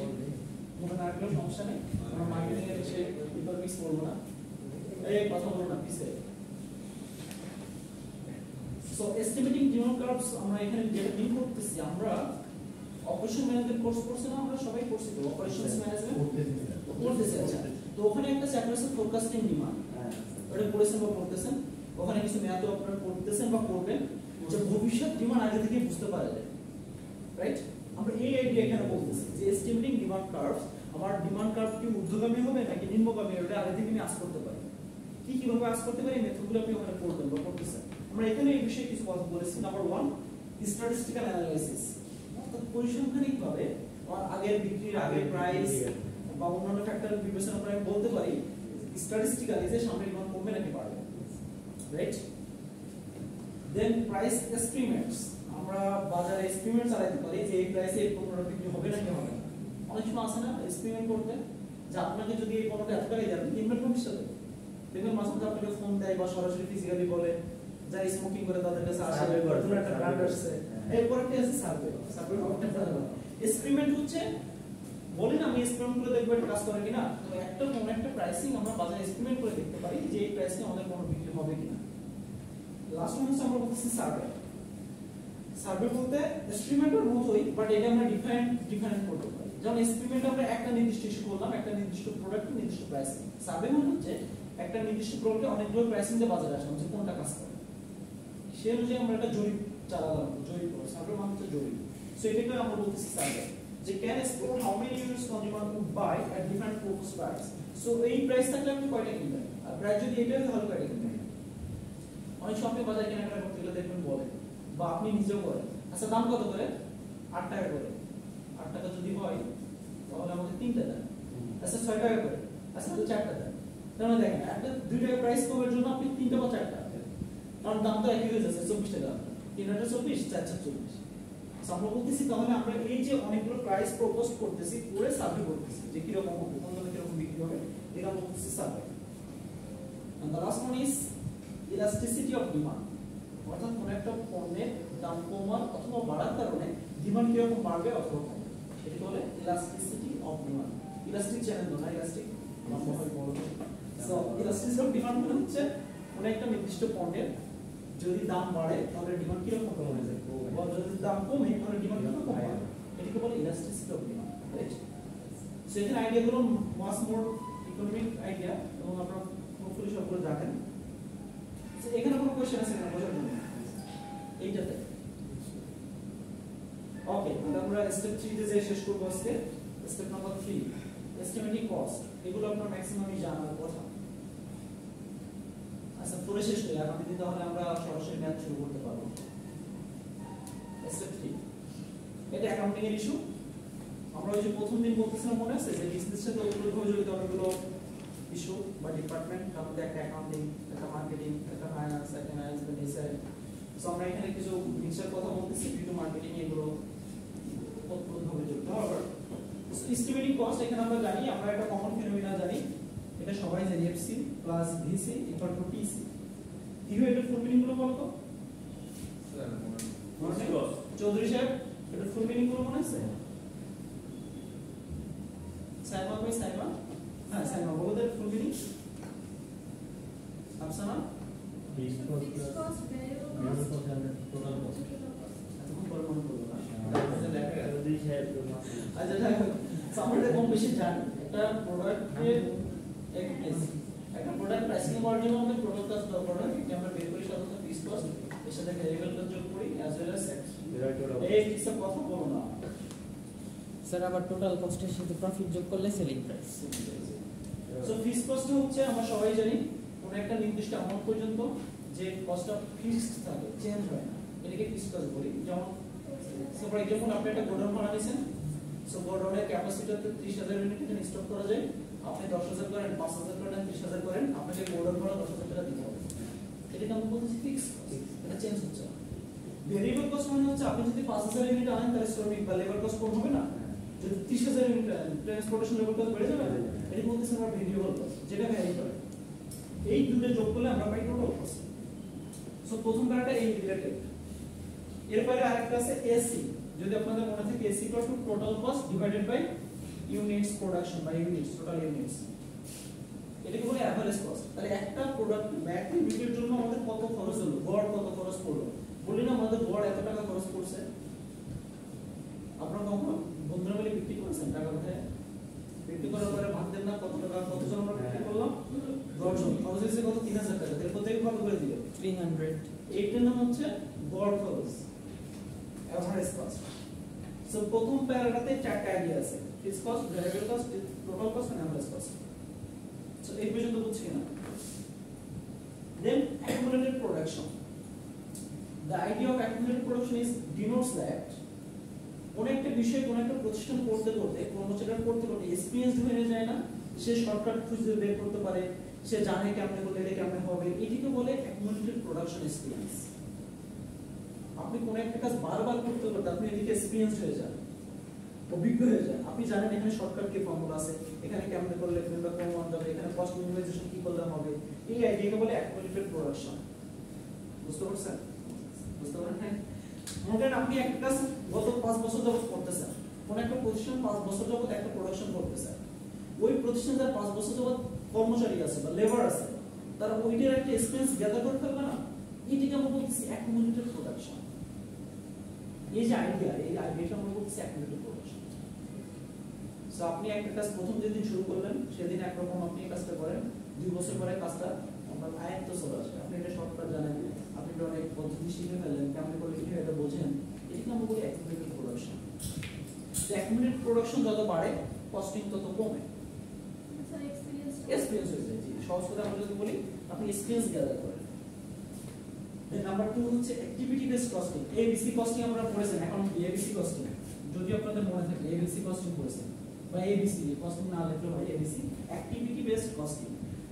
মনে না রাখলেও সমস্যা নেই, আমরা মার্কেটিং এর এসে ইকোনমিক্স পড়বো না, এই কথা বলবো না পিছে। সো এস্টিমেটিং ডিমান্ড কার্ভস আমরা এখানে যেটা ডিল করতেছি, আমরা অপারেশন ম্যানেজমেন্ট কোর্স করছি না, আমরা সবাই করছি তো অপারেশনস ম্যানেজমেন্ট করতেছি। আচ্ছা তো ওখানে একটা চ্যাপ্টার আছে ফোরকাস্টিং ডিমান্ড, ওটা পড়েছেন বা পড়তেছেন, ওখানে কিছু ম্যাথও আপনারা পড়তেছেন বা করবেন, যে ভবিষ্যৎ ডিমান্ড আগে থেকে বুঝতে পারা যায়, রাইট? আমরা এই আইডিয়া এখানে বলতেছি যে এস্টিমেটিং ডিমান্ড কার্ভস, আমার ডিমান্ড কার্ভ কি ঊর্ধ্বগামী হবে নাকি নিম্নগামী, ওটা আগে থেকে আমি আস করতে পারি, কি কিভাবে আস করতে পারি, মেথডগুলো আপনি ওখানে পড়বেন বা পড়তেছেন। আমরা এখানে এই বিষয়ে কিছু কথা বলেছি। নাম্বার 1 স্ট্যাটিস্টিক্যাল অ্যানালাইসিস, অর্থাৎ পরিসংখ্যানিকভাবে আমার আগের বিক্রির আগের প্রাইস বা অন্যান্য ফ্যাক্টর বিবেচনা করে আমি বলতে পারি স্ট্যাটিস্টিক্যালি যে সামনে ডিমান্ড কমবে নাকি বাড়বে, রাইট? দেন প্রাইস এস্টিমেটস, আমরা বাজারে এস্টিমেট চালাতে পারি যে এই প্রাইসে এই পণ্যটা বিক্রি হবে নাকি হবে না। অনেক সময় আছে না এস্টিমেট করতে, যে আপনাকে যদি এই পণ্যটা এত টাকায় যাবে কিনবেন ভবিষ্যতে, দেখবেন মাঝে মাঝে আপনাকে ফোন দেয় বা সরাসরি ফিজিক্যালি বলে, যারা স্মোকিং করে তাদের কাছে আসে, নতুন একটা ব্র্যান্ড আসছে, এরপর একটা আছে সার্ভে। সার্ভে এক্সপেরিমেন্ট হচ্ছে, বলি না আমি এক্সপেরিমেন্ট করে দেখবো এটা কাজ করে কিনা, তো একটা কোন একটা প্রাইসিং আমরা বাজারে এক্সপেরিমেন্ট করে দেখতে পারি যে এই প্রাইসে আমাদের কোনো বিক্রি হবে কিনা। লাস্ট ওয়ান হচ্ছে আমরা বলতেছি সার্ভে। সার্ভে বলতে এক্সপেরিমেন্টের মতোই, বাট এটা আমরা ডিফারেন্ট করতে পারি। যেমন এক্সপেরিমেন্ট আমরা একটা নির্দিষ্ট ইস্যু করলাম, একটা নির্দিষ্ট প্রোডাক্ট নির্দিষ্ট প্রাইসিং। সার্ভে মানে হচ্ছে একটা নির্দিষ্ট প্রোডাক্টে অনেকগুলো প্রাইসিং দিয়ে বাজারে আসা, হচ্ছে কোনটা কাজ করে সে অনুযায়ী আমরা একটা জরিপ চালালাম, জরিপ করব। সার্ভে মানে হচ্ছে জরিপ। সো এটাকে আমরা বলতেছি সার্ভে, যে can explore how many units consumer would buy at different propose price. So এই প্রাইস থাকলে আপনি কয়টা কিনবেন, আর প্রাইস যদি এটা হয় তাহলে কয়টা কিনবেন। অনেক সময় আপনি বাজারে কেনাকাটা করতে গেলে দেখবেন বলে, বা আপনি নিজেও করেন, আচ্ছা দাম কত করে, 8 টাকা করে, 8 টাকা যদি হয় তাহলে আমাদের 3টা দেন, আচ্ছা 6 টাকা করে, আচ্ছা তাহলে 4টা দেন। তাহলে দেখেন একটা 2 টাকা প্রাইস কমের জন্য আপনি 3টা বা 4টা, কারণ দাম তো একই হয়ে যাচ্ছে, 24 টাকা, 3টা 24, 4টা 24। আমরা বলতেছি তাহলে আমরা এই যে অনেকগুলো প্রাইস প্রপোজ করতেছি, পুরো সার্ভে করতেছি যে কি রকম হবে, কোন দামে কি রকম বিক্রি হবে, এটা বলতেছি survey. And the last one is elasticity of demand, অর্থাৎ কোন একটা পণ্যের দাম কমার অথবা বাড়ার কারণে ডিমান্ড কি রকম বাড়বে অথবা কমবে, এটাকে বলে elasticity of demand। Elastic channel না, ইলাস্টিক লম্বা হয় বড়। সো elasticity of demand মানে হচ্ছে কোন একটা নির্দিষ্ট পণ্যের যদি দাম বাড়ে তাহলে ডিমান্ড কি রকম কমে যায়, বা যদি দাম কমে তাহলে ডিমান্ড কি রকম বাড়ে, এটাকে বলে elasticity of demand, right? So এখানে আইডিয়াগুলো মাস মোর ইকোনমিক আইডিয়া, এবং আপনারা হোপফুলি সবগুলো জানেন। সো এখানে কোনো কোশ্চেন আছে কিনা বোঝার জন্য এইটাতে? ওকে, তাহলে আমরা স্টেপ 3 তে যে শেষ করব আজকে। স্টেপ নাম্বার 3 এস্টিমেটিং কস্ট, এগুলো আপনারা ম্যাক্সিমামই জানার কথা। আচ্ছা পড়ে শেষ করি, আগামী দিন তাহলে আমরা সরাসরি ম্যাথ শুরু করতে পারবো। স্টেপ 3 এটা অ্যাকাউন্টিং এর ইস্যু। আমরা ওই যে প্রথম দিন বলতেছিলাম মনে আছে যে বিজনেসের সাথে ওইভাবে জড়িত অনেকগুলো অনেকগুলো ইস্যু বা ডিপার্টমেন্ট, তার মধ্যে একটা অ্যাকাউন্টিং, একটা মার্কেটিং, একটা ফাইন্যান্স, একটা ম্যানেজমেন্ট হিসাবে। সো আমরা এখানে কিছু জিনিসের কথা বলতেছি, ডিউ টু মার্কেটিং এগুলো ভাবে যুক্ত হবে। এস্টিমেটিং কস্ট এখানে আমরা জানি, আমরা একটা কমন ফিনোমেনা জানি, এটা সবাই জানি, FC plus VC equal to TC. কি হয় এটার ফুল মিনিং গুলো বলতো? চৌধুরী সাহেব এটার ফুল মিনিং গুলো মনে আছে? সাইমা ভাই, সাইমা, হ্যাঁ সাইমা বলো তো full meaning. Afsana Fixed cost plus variable cost and total cost. এতক্ষণ পরে মনে করলো না। Chowdhury সাহেব আচ্ছা যাই হোক, আমরা কম বেশি জানি একটা প্রোডাক্টের একটা প্রোডাক্ট প্রাইসিং করার জন্য আমাদের টোটাল কস্ট দরকার হয়, এটা আমরা বের করি সাধারণত ফিক্সড কস্ট, এর সাথে ভেরিয়েবল কস্ট যোগ করি অ্যাজ ওয়েল অ্যাজ সেট। এই ফিক্সড কথা বলো না স্যার, আবার টোটাল কস্টের সাথে প্রফিট যোগ করলে selling price. So fixed cost হচ্ছে আমরা সবাই জানি কোন একটা নির্দিষ্ট অ্যামাউন্ট পর্যন্ত যে কস্টটা ফিক্সড থাকে, চেঞ্জ হয় না, এটাকে ফিক্সড কস্ট বলি। যেমন সো ফর এক্সাম্পল আপনি একটা গোডাউন বানাইছেন, সো গোডাউনের ক্যাপাসিটিতে 30000 ইউনিট এখানে স্টক করা যায়, আপনি 10000 করেন, 5000 করেন, 30000 করেন, আপনাকে গোডাউন ভাড়া 10000 টাকা দিতে হবে। এটাকে আমরা বলছি ফিক্সড কস্ট, এটা চেঞ্জ হচ্ছে না। ভেরিয়েবল কস্ট মানে হচ্ছে আপনি যদি 5000 ইউনিট আনেন তাহলে শ্রমিক বা লেবার কস্ট কম হবে না, যদি 30000 ইউনিট আনেন ট্রান্সপোর্টেশন লেবার কস্ট বেড়ে যাবে। এটা বলতেছে আমরা ভেরিয়েবল কস্ট, যেটা ভ্যারি করে। এই দুটো যোগ করলে আমরা পাই টোটাল কস্ট। সো প্রথম প্যারাটা এই রিলেটেড। এরপরে আরেকটা আছে এসি, যদি আপনাদের মনে থাকে AC equal to total cost divided by units production বা ইউনিটস, টোটাল ইউনিটস, এটাকে বলে এভারেজ কস্ট। তাহলে একটা প্রোডাক্ট এক ইউনিটের জন্য আমাদের কত খরচ হলো, গড় কত খরচ পড়লো, বলি না আমাদের গড় এত টাকা খরচ পড়ছে। আপনারা কখন বন্ধুরা মিলে বিক্রি করেছেন টাকা কোথায়? বিক্রি করার পরে ভাবতেন না কত টাকা, কতজন আমরা বিক্রি করলাম? 10 জন, খরচ হয়েছে কত? 3000 টাকা। এর প্রত্যেক ভাগ করে দিল 300। এইটার নাম হচ্ছে গড় খরচ, এভারেজ কস্ট। সো প্রথম প্যারাটাতে চারটা আইডিয়া আছে, fixed cost, variable cost, total cost and average cost. So এই পর্যন্ত বুঝছি না। দেন accumulated production. The idea of accumulated production is denotes that কোন একটা বিষয় কোন একটা প্রতিষ্ঠান করতে করতে কর্মচারীরা করতে করতে এক্সপেরিয়েন্স হয়ে যায় না, সে শর্টকাট খুঁজে বের করতে পারে, সে জানে কেমনে করলে এটা কেমনে হবে, এটিকে বলে accumulated production experience। আপনি কোন একটা কাজ বারবার করতে করতে আপনি এদিকে এক্সপেরিয়েন্স হয়ে যান, অভিজ্ঞ হয়ে যান, আপনি জানেন এখানে শর্টকাট কি ফর্মুলা আছে, এখানে কেমনে করলে কিংবা কোন মান যাবে, এখানে কস্ট মিনিমাইজেশন কি করলে হবে, এই আইডিয়াকে বলে accumulated production। বুঝতে পারছেন? বুঝতে পারছেন? মনে করেন আপনি একটা কাজ গত 5 বছর যাবত করতেছেন, কোন একটা প্রতিষ্ঠান 5 বছর যাবত একটা প্রোডাকশন করতেছে, ওই প্রতিষ্ঠানে যারা 5 বছর যাবত কর্মচারী আছে বা লেবার আছে, তারা ওইটার একটা এক্সপেরিয়েন্স গ্যাদার করে ফেলবে না, এটাকে আমরা বলতেছি accumulated production। এই যে আইডিয়া, এই আইডিয়াটা আমরা বলতেছি accumulated production। সো আপনি একটা কাজ প্রথম যেদিন শুরু করলেন সেদিন একরকম আপনি কাজটা করেন, 2 বছর পরে কাজটা আপনার আয়ত্ত চলে আসে, আপনি এটা শর্টকাট জানেন, আপনি এটা অনেক পদ্ধতি শিখে ফেলেন, কেমন করে কি এটা বোঝেন, এটাকে আমরা বলি accumulated production। তো accumulated production যত বাড়ে কস্টিং তত কমে, স্যার এক্সপেরিয়েন্স এক্সপেরিয়েন্স হয়ে যায়। জি, সহজ করে আমরা যদি বলি আপনি এক্সপেরিয়েন্স গ্যাদার করেন। দেন নাম্বার 2 হচ্ছে activity based costing. ABC costing আমরা পড়েছেন, এখন এবিসি কস্টিং যদি আপনাদের মনে থাকে, এবিসি কস্টিং পড়েছেন বা এবিসি কস্টিং না লিখলে হয়, এবিসি অ্যাক্টিভিটি বেসড কস্টিং।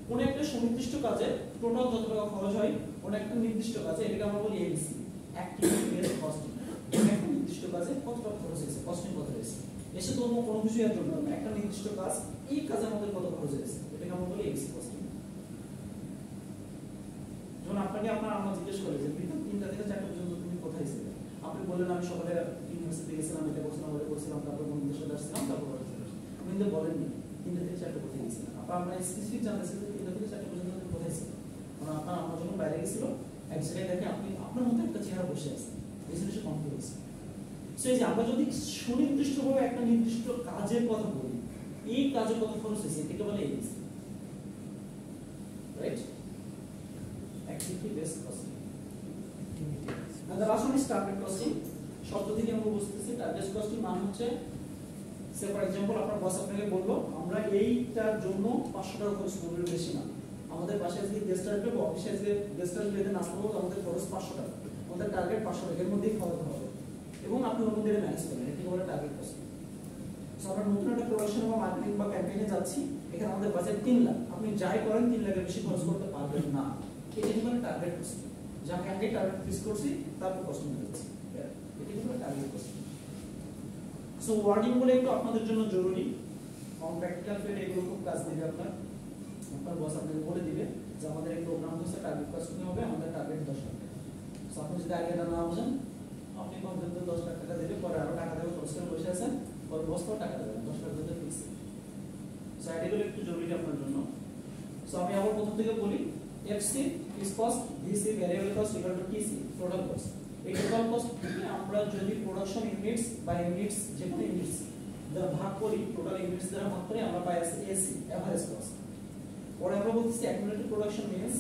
কোন একটা সুনির্দিষ্ট কাজে টোটাল যত টাকা খরচ হয় কোন একটা নির্দিষ্ট কাজে, এটাকে আমরা বলি এবিসি, অ্যাক্টিভিটি বেসড কস্টিং। কোন একটা নির্দিষ্ট কাজে কত টাকা খরচ হয়েছে, কস্টিং কত হয়েছে, এসে তো কোনো কিছু এর জন্য না, একটা নির্দিষ্ট কাজ, এই কাজের মধ্যে কত খরচ হয়েছে, এটাকে আমরা বলি এবিসি কস্টিং। যখন আপনাকে আপনার আম্মা জিজ্ঞেস করে যে বিকেল 3টা থেকে 4টা পর্যন্ত তুমি কোথায় ছিলে, আপনি বললেন আমি সকালে ইউনিভার্সিটি গেছিলাম, এটা করছিলাম, ওটা করছিলাম, তারপর বন্ধুদের সাথে আসছিলাম, তারপর বাড়ি চলে আসলাম। আপনি কিন্তু বলেননি 3টা থেকে 4টা কোথায় গেছিলেন, আপনার স্পেসিফিক জানতে চাইছেন 3টা থেকে 4টা পর্যন্ত তুমি কোথায় ছিলেন। কারণ আপনার আম্মা যখন বাইরে গেছিল এক জায়গায় দেখে আপনি আপনার মধ্যে একটা চেহারা বসে আছে, এই জিনিসটা কনফিউজ। সো এই যে আমরা যদি সুনির্দিষ্টভাবে একটা নির্দিষ্ট কাজের কথা বলি, এই কাজে কত খরচ হয়েছে, এটাকে বলে ABC, right? Activity based costing. And the last one is target costing. শব্দ থেকে আমরা বুঝতেছি টার্গেট কস্টিং মানে হচ্ছে, সে ফর एग्जांपल আপনার বস আপনাকে বললো আমরা এইটার জন্য 500 টাকা খরচ করব, বেশি না, আমাদের পাশে আজকে গেস্ট আসবে বা অফিসে আজকে গেস্ট আসবে, এদের নাস্তা করব, আমাদের খরচ 500 টাকা, আমাদের টার্গেট 500 টাকার মধ্যেই খরচ হবে এবং আপনি ওর মধ্যে ম্যানেজ করেন, এটাকে বলে টার্গেট কস্টিং। সো আমরা নতুন একটা প্রোডাকশন বা মার্কেটিং বা ক্যাম্পেইনে যাচ্ছি, এখানে আমাদের বাজেট 3 লাখ, আপনি যাই করেন 3 লাখের বেশি খরচ করতে পারবেন না। এটা কি মানে টার্গেট কস্টিং, যা ক্যাম্পেইন টার্গেট ফিক্স করছি তারপর কস্টিং দিচ্ছি, এটা কি মানে টার্গেট কস্টিং। সো ওয়ার্ডিং গুলো একটু আপনাদের জন্য জরুরি, কারণ প্র্যাকটিক্যাল ফিল্ড এগুলো খুব কাজ দিবে আপনার বস আপনাকে বলে দিবে যে আমাদের এই প্রোগ্রাম হচ্ছে টার্গেট কস্টিং হবে, আমাদের টার্গেট 10 লাখ টাকা। সো আপনি যদি আগে না বুঝেন, আপনি কমপক্ষে 10 লাখ টাকা দিলে পরে আরো টাকা দেবে খরচ করে বসে আছেন, পরে বস তো টাকা দেবে 10 লাখ টাকা ফিক্স। সো এগুলো একটু জরুরি আপনার জন্য। সো আমি আবার প্রথম থেকে বলি, FC fixed cost, VC variable cost equal to TC total cost. এই টোটাল কস্ট থেকে আমরা যদি প্রোডাকশন ইউনিটস বা ইউনিটস যে কোনো ইউনিটস দ্বারা ভাগ করি, টোটাল ইউনিটস দ্বারা ভাগ করে আমরা পাই আছে এসি এভারেজ কস্ট। পরে আমরা বলতেছি অ্যাকুমুলেটেড প্রোডাকশন মিনস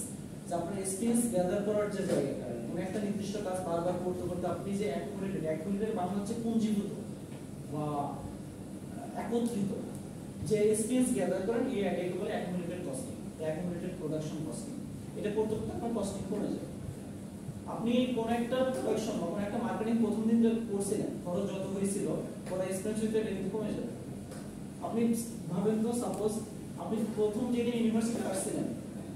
যে আপনার এক্সপেরিয়েন্স গ্যাদার করার যে জায়গাটা, কোন একটা নির্দিষ্ট কাজ বারবার করতে করতে আপনি যে অ্যাকুমুলেটেড বাংলা হচ্ছে পুঞ্জীভূত বা একত্রিত যে এক্সপেরিয়েন্স গ্যাদার করেন, এটাকে বলে accumulated costing, accumulated production costing. এটা করতে করতে আপনার কস্টিং কমে যায়। আপনি কোন একটা প্রোডাকশন বা কোন একটা মার্কেটিং প্রথম দিন যে করছিলেন, খরচ যত হয়েছিল পরে এক্সপেন্স হইতে এটা কিন্তু কমে যাবে। আপনি ভাবেন তো, সাপোজ আপনি প্রথম যেদিন ইউনিভার্সিটি আসছিলেন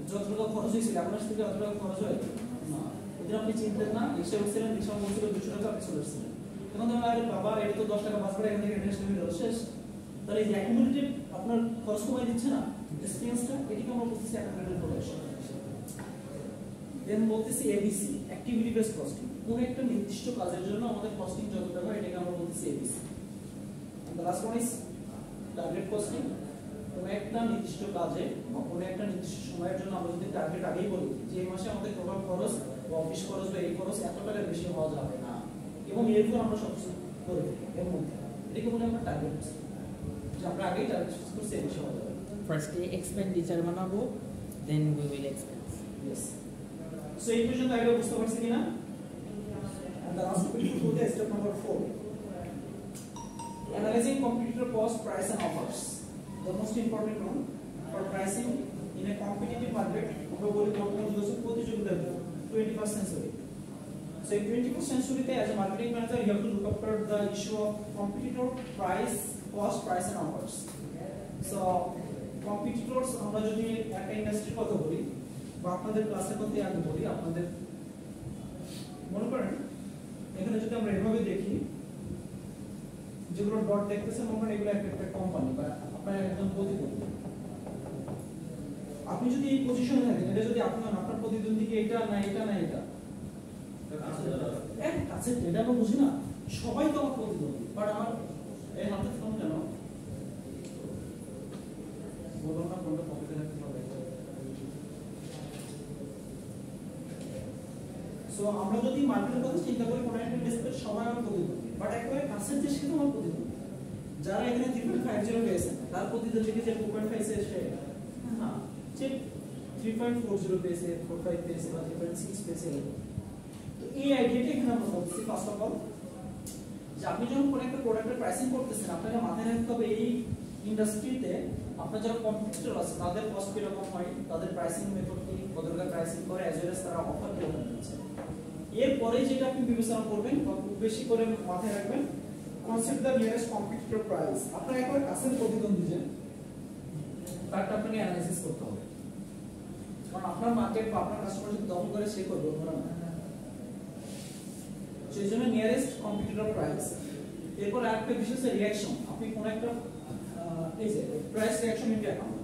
যত টাকা খরচ হয়েছিল আপনার থেকে অত টাকা খরচ হয় না, ওইদিন আপনি চিনতেন না, রিক্সা উঠছিলেন, রিক্সা বলছিল 200 টাকা, আপনি চলে আসছিলেন। এখন তো আরে বাবা এটা তো 10 টাকা বাস করে এখান থেকে ইন্টারন্যাশনাল হয়ে শেষ। তাহলে এই অ্যাকুমুলেটেড আপনার খরচ কমাই দিচ্ছে না এক্সপেরিয়েন্সটা, এটাকে আমরা বলতেছি অ্যাকুমুলেটেড প্রোডাকশন। দেন বলতেছি এবিসি, অ্যাক্টিভিটি বেসড কস্টিং। কোন একটা নির্দিষ্ট কাজের জন্য আমাদের কস্টিং যত টাকা, এটাকে আমরা বলতেছি ABC. And last one is target costing. কোন একটা নির্দিষ্ট কাজে বা কোন একটা নির্দিষ্ট সময়ের জন্য আমরা যদি টার্গেট আগেই বলি যে এই মাসে আমাদের টোটাল খরচ বা অফিস খরচ বা এই খরচ এত টাকার বেশি হওয়া যাবে না, এবং এরপর আমরা সবকিছু করে দিই এর মধ্যে, এটাকে বলে আমরা টার্গেট কস্টিং, যে আমরা আগেই টার্গেট ফিক্স করছি এই বেশি হওয়া যাবে। ফার্স্টে এক্সপেন্ডিচার বানাবো, then we will expense. Yes. So এই পর্যন্ত আইডিয়া বুঝতে পারছি কিনা? And the last topic to the step number 4. Analyzing competitor cost, price and offers. The most important one for pricing in a competitive market. আমরা বলি বর্তমান যুগে প্রতিযোগিতার যুগ, 21st century. So in 21st century as a marketing manager you have to look after the issue of competitor price, cost, price and offers. So competitors আমরা যদি একটা ইন্ডাস্ট্রির কথা বলি বা আপনাদের ক্লাসের মধ্যে আমি বলি, আপনাদের মনে করেন এখানে যদি আমরা এভাবে দেখি, যেগুলো ডট দেখতেছেন মনে করেন এগুলো একটা কোম্পানি বা আপনার একজন প্রতিদ্বন্দ্বী। আপনি যদি এই পজিশনে থাকেন, এটা যদি আপনি আপনার প্রতিদ্বন্দ্বীকে এটা না এটা না এটা কাছে, এটা আমরা বুঝি না, সবাই তো আমার প্রতিদ্বন্দ্বী, বাট আমার এই হাতে ফোন কেন বললাম না, কোনটা পকেটে রাখতে হবে। সো আমরা যদি মার্কেটের কথা চিন্তা করি, কোন একটা ডিসপ্লে সবাই আমার প্রতিদ্বন্দ্বী, বাট একবারে কাছের দেশে তো আমার প্রতিদ্বন্দ্বী। যারা এখানে 3.50 পেয়েছেন তার প্রতিদ্বন্দ্বীকে যে 2.5 পেয়েছে না, যে 3.40 পেয়েছে, 4.5 পেয়েছে বা 3.6 পেয়েছে। তো এই আইডিয়াটা এখানে আমরা বলছি ফার্স্ট অফ অল, যে আপনি যখন কোন একটা প্রোডাক্টের প্রাইসিং করতেছেন আপনাকে মাথায় রাখতে হবে এই ইন্ডাস্ট্রিতে আপনার যারা কম্পিটিটর আছে তাদের কস্ট কিরকম হয়, তাদের প্রাইসিং মেথড কি, কত টাকা প্রাইসিং করে, অ্যাজ ওয়েল অ্যাজ তারা অফার কিরকম দিচ্ছে। এরপরে যেটা আপনি বিবেচনা করবেন বা খুব বেশি করে মাথায় রাখবেন, consider the nearest competitor price. আপনার একবার কাছের প্রতিদ্বন্দ্বী যে তারটা আপনাকে অ্যানালাইসিস করতে হবে, কারণ আপনার মার্কেট বা আপনার কাস্টমার যদি দখল করে সে করবে ওরা না। সেই জন্য নিয়ারেস্ট কম্পিটিটর প্রাইস। এরপর আরেকটা বিষয় হচ্ছে রিঅ্যাকশন। আপনি কোন একটা এই যে প্রাইস রিঅ্যাকশন ইন্ডিয়া অ্যাকাউন্ট,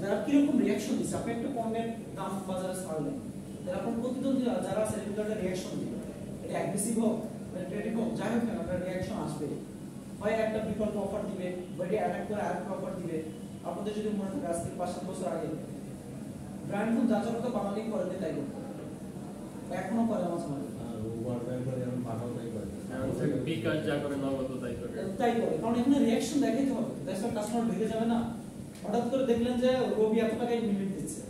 যারা কিরকম রিঅ্যাকশন দিচ্ছে, আপনি একটা পণ্যের দাম বাজারে ছাড়লেন, যারা আপনার প্রতিদ্বন্দ্বী যারা আছে এগুলো একটা রিঅ্যাকশন দিবে, এটা অ্যাগ্রেসিভ হোক ট্রেডিং হোক, যাই হোক না একটা রিঅ্যাকশন আসবে, হয় একটা বিকল্প অফার দিবে বা এটা অ্যাটাক করে আরেকটা অফার দিবে। আপনাদের যদি মনে থাকে আজ থেকে 5-7 বছর আগে ব্র্যান্ড ফুড যাচারটা বাঙালি করে দিয়ে তাই করতো, এখনো করে মাঝে মাঝে বিকাশ যা করে নগদ তাই করে, কারণ এখানে রিঅ্যাকশন দেখাইতে হবে, দ্যাটস কাস্টমার ঢেকে যাবে না। হঠাৎ করে দেখলেন যে রবি এত টাকায় মিনিট দিচ্ছে,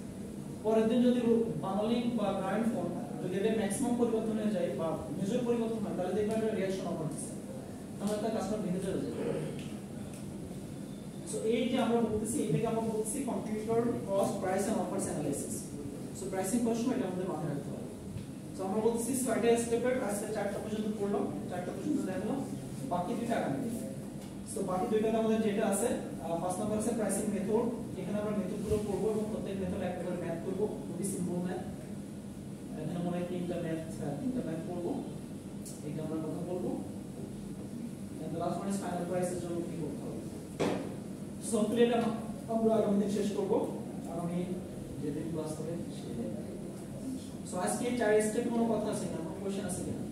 পরের দিন যদি বাঙালি বা ব্র্যান্ড ফোন যদি এদের ম্যাক্সিমাম পরিবর্তন হয়ে যায় বা মেজর পরিবর্তন হয়, তাহলে দেখবেন একটা রিঅ্যাকশন অফার দিচ্ছে, তাহলে একটা কাস্টমার ঢেকে যাবে। সো এই যে আমরা বলতেছি, এটাকে আমরা বলতেছি competitor cost, price and offers analysis. So pricing করার সময় এটা আমাদের মাথায় রাখতে হবে। সো আমরা বলতেছি 6টা স্টেপের, আজকে 4টা পর্যন্ত পড়লাম, 4টা পর্যন্ত দেখলাম, বাকি 2টা আগামী। সো বাকি দুইটাতে আমাদের যেটা আছে ফার্স্ট নাম্বার আছে প্রাইসিং মেথড এখানে আমরা মেথডগুলো পড়বো এবং প্রত্যেক মেথড একটা করে ম্যাথ করব খুবই সিম্পল ম্যাথ এখানে মনে হয় তিনটা ম্যাথ করব এটা আমরা কথা বলবো and the last one is final প্রাইসের জন্য কি করতে হবে সো প্লেটা আমরা আগামী দিন শেষ করব আগামী যেদিন ক্লাস হবে সেদিন সো আজকে চার স্টেপ কোনো কথা আছে না কোনো কোশ্চেন আছে কিনা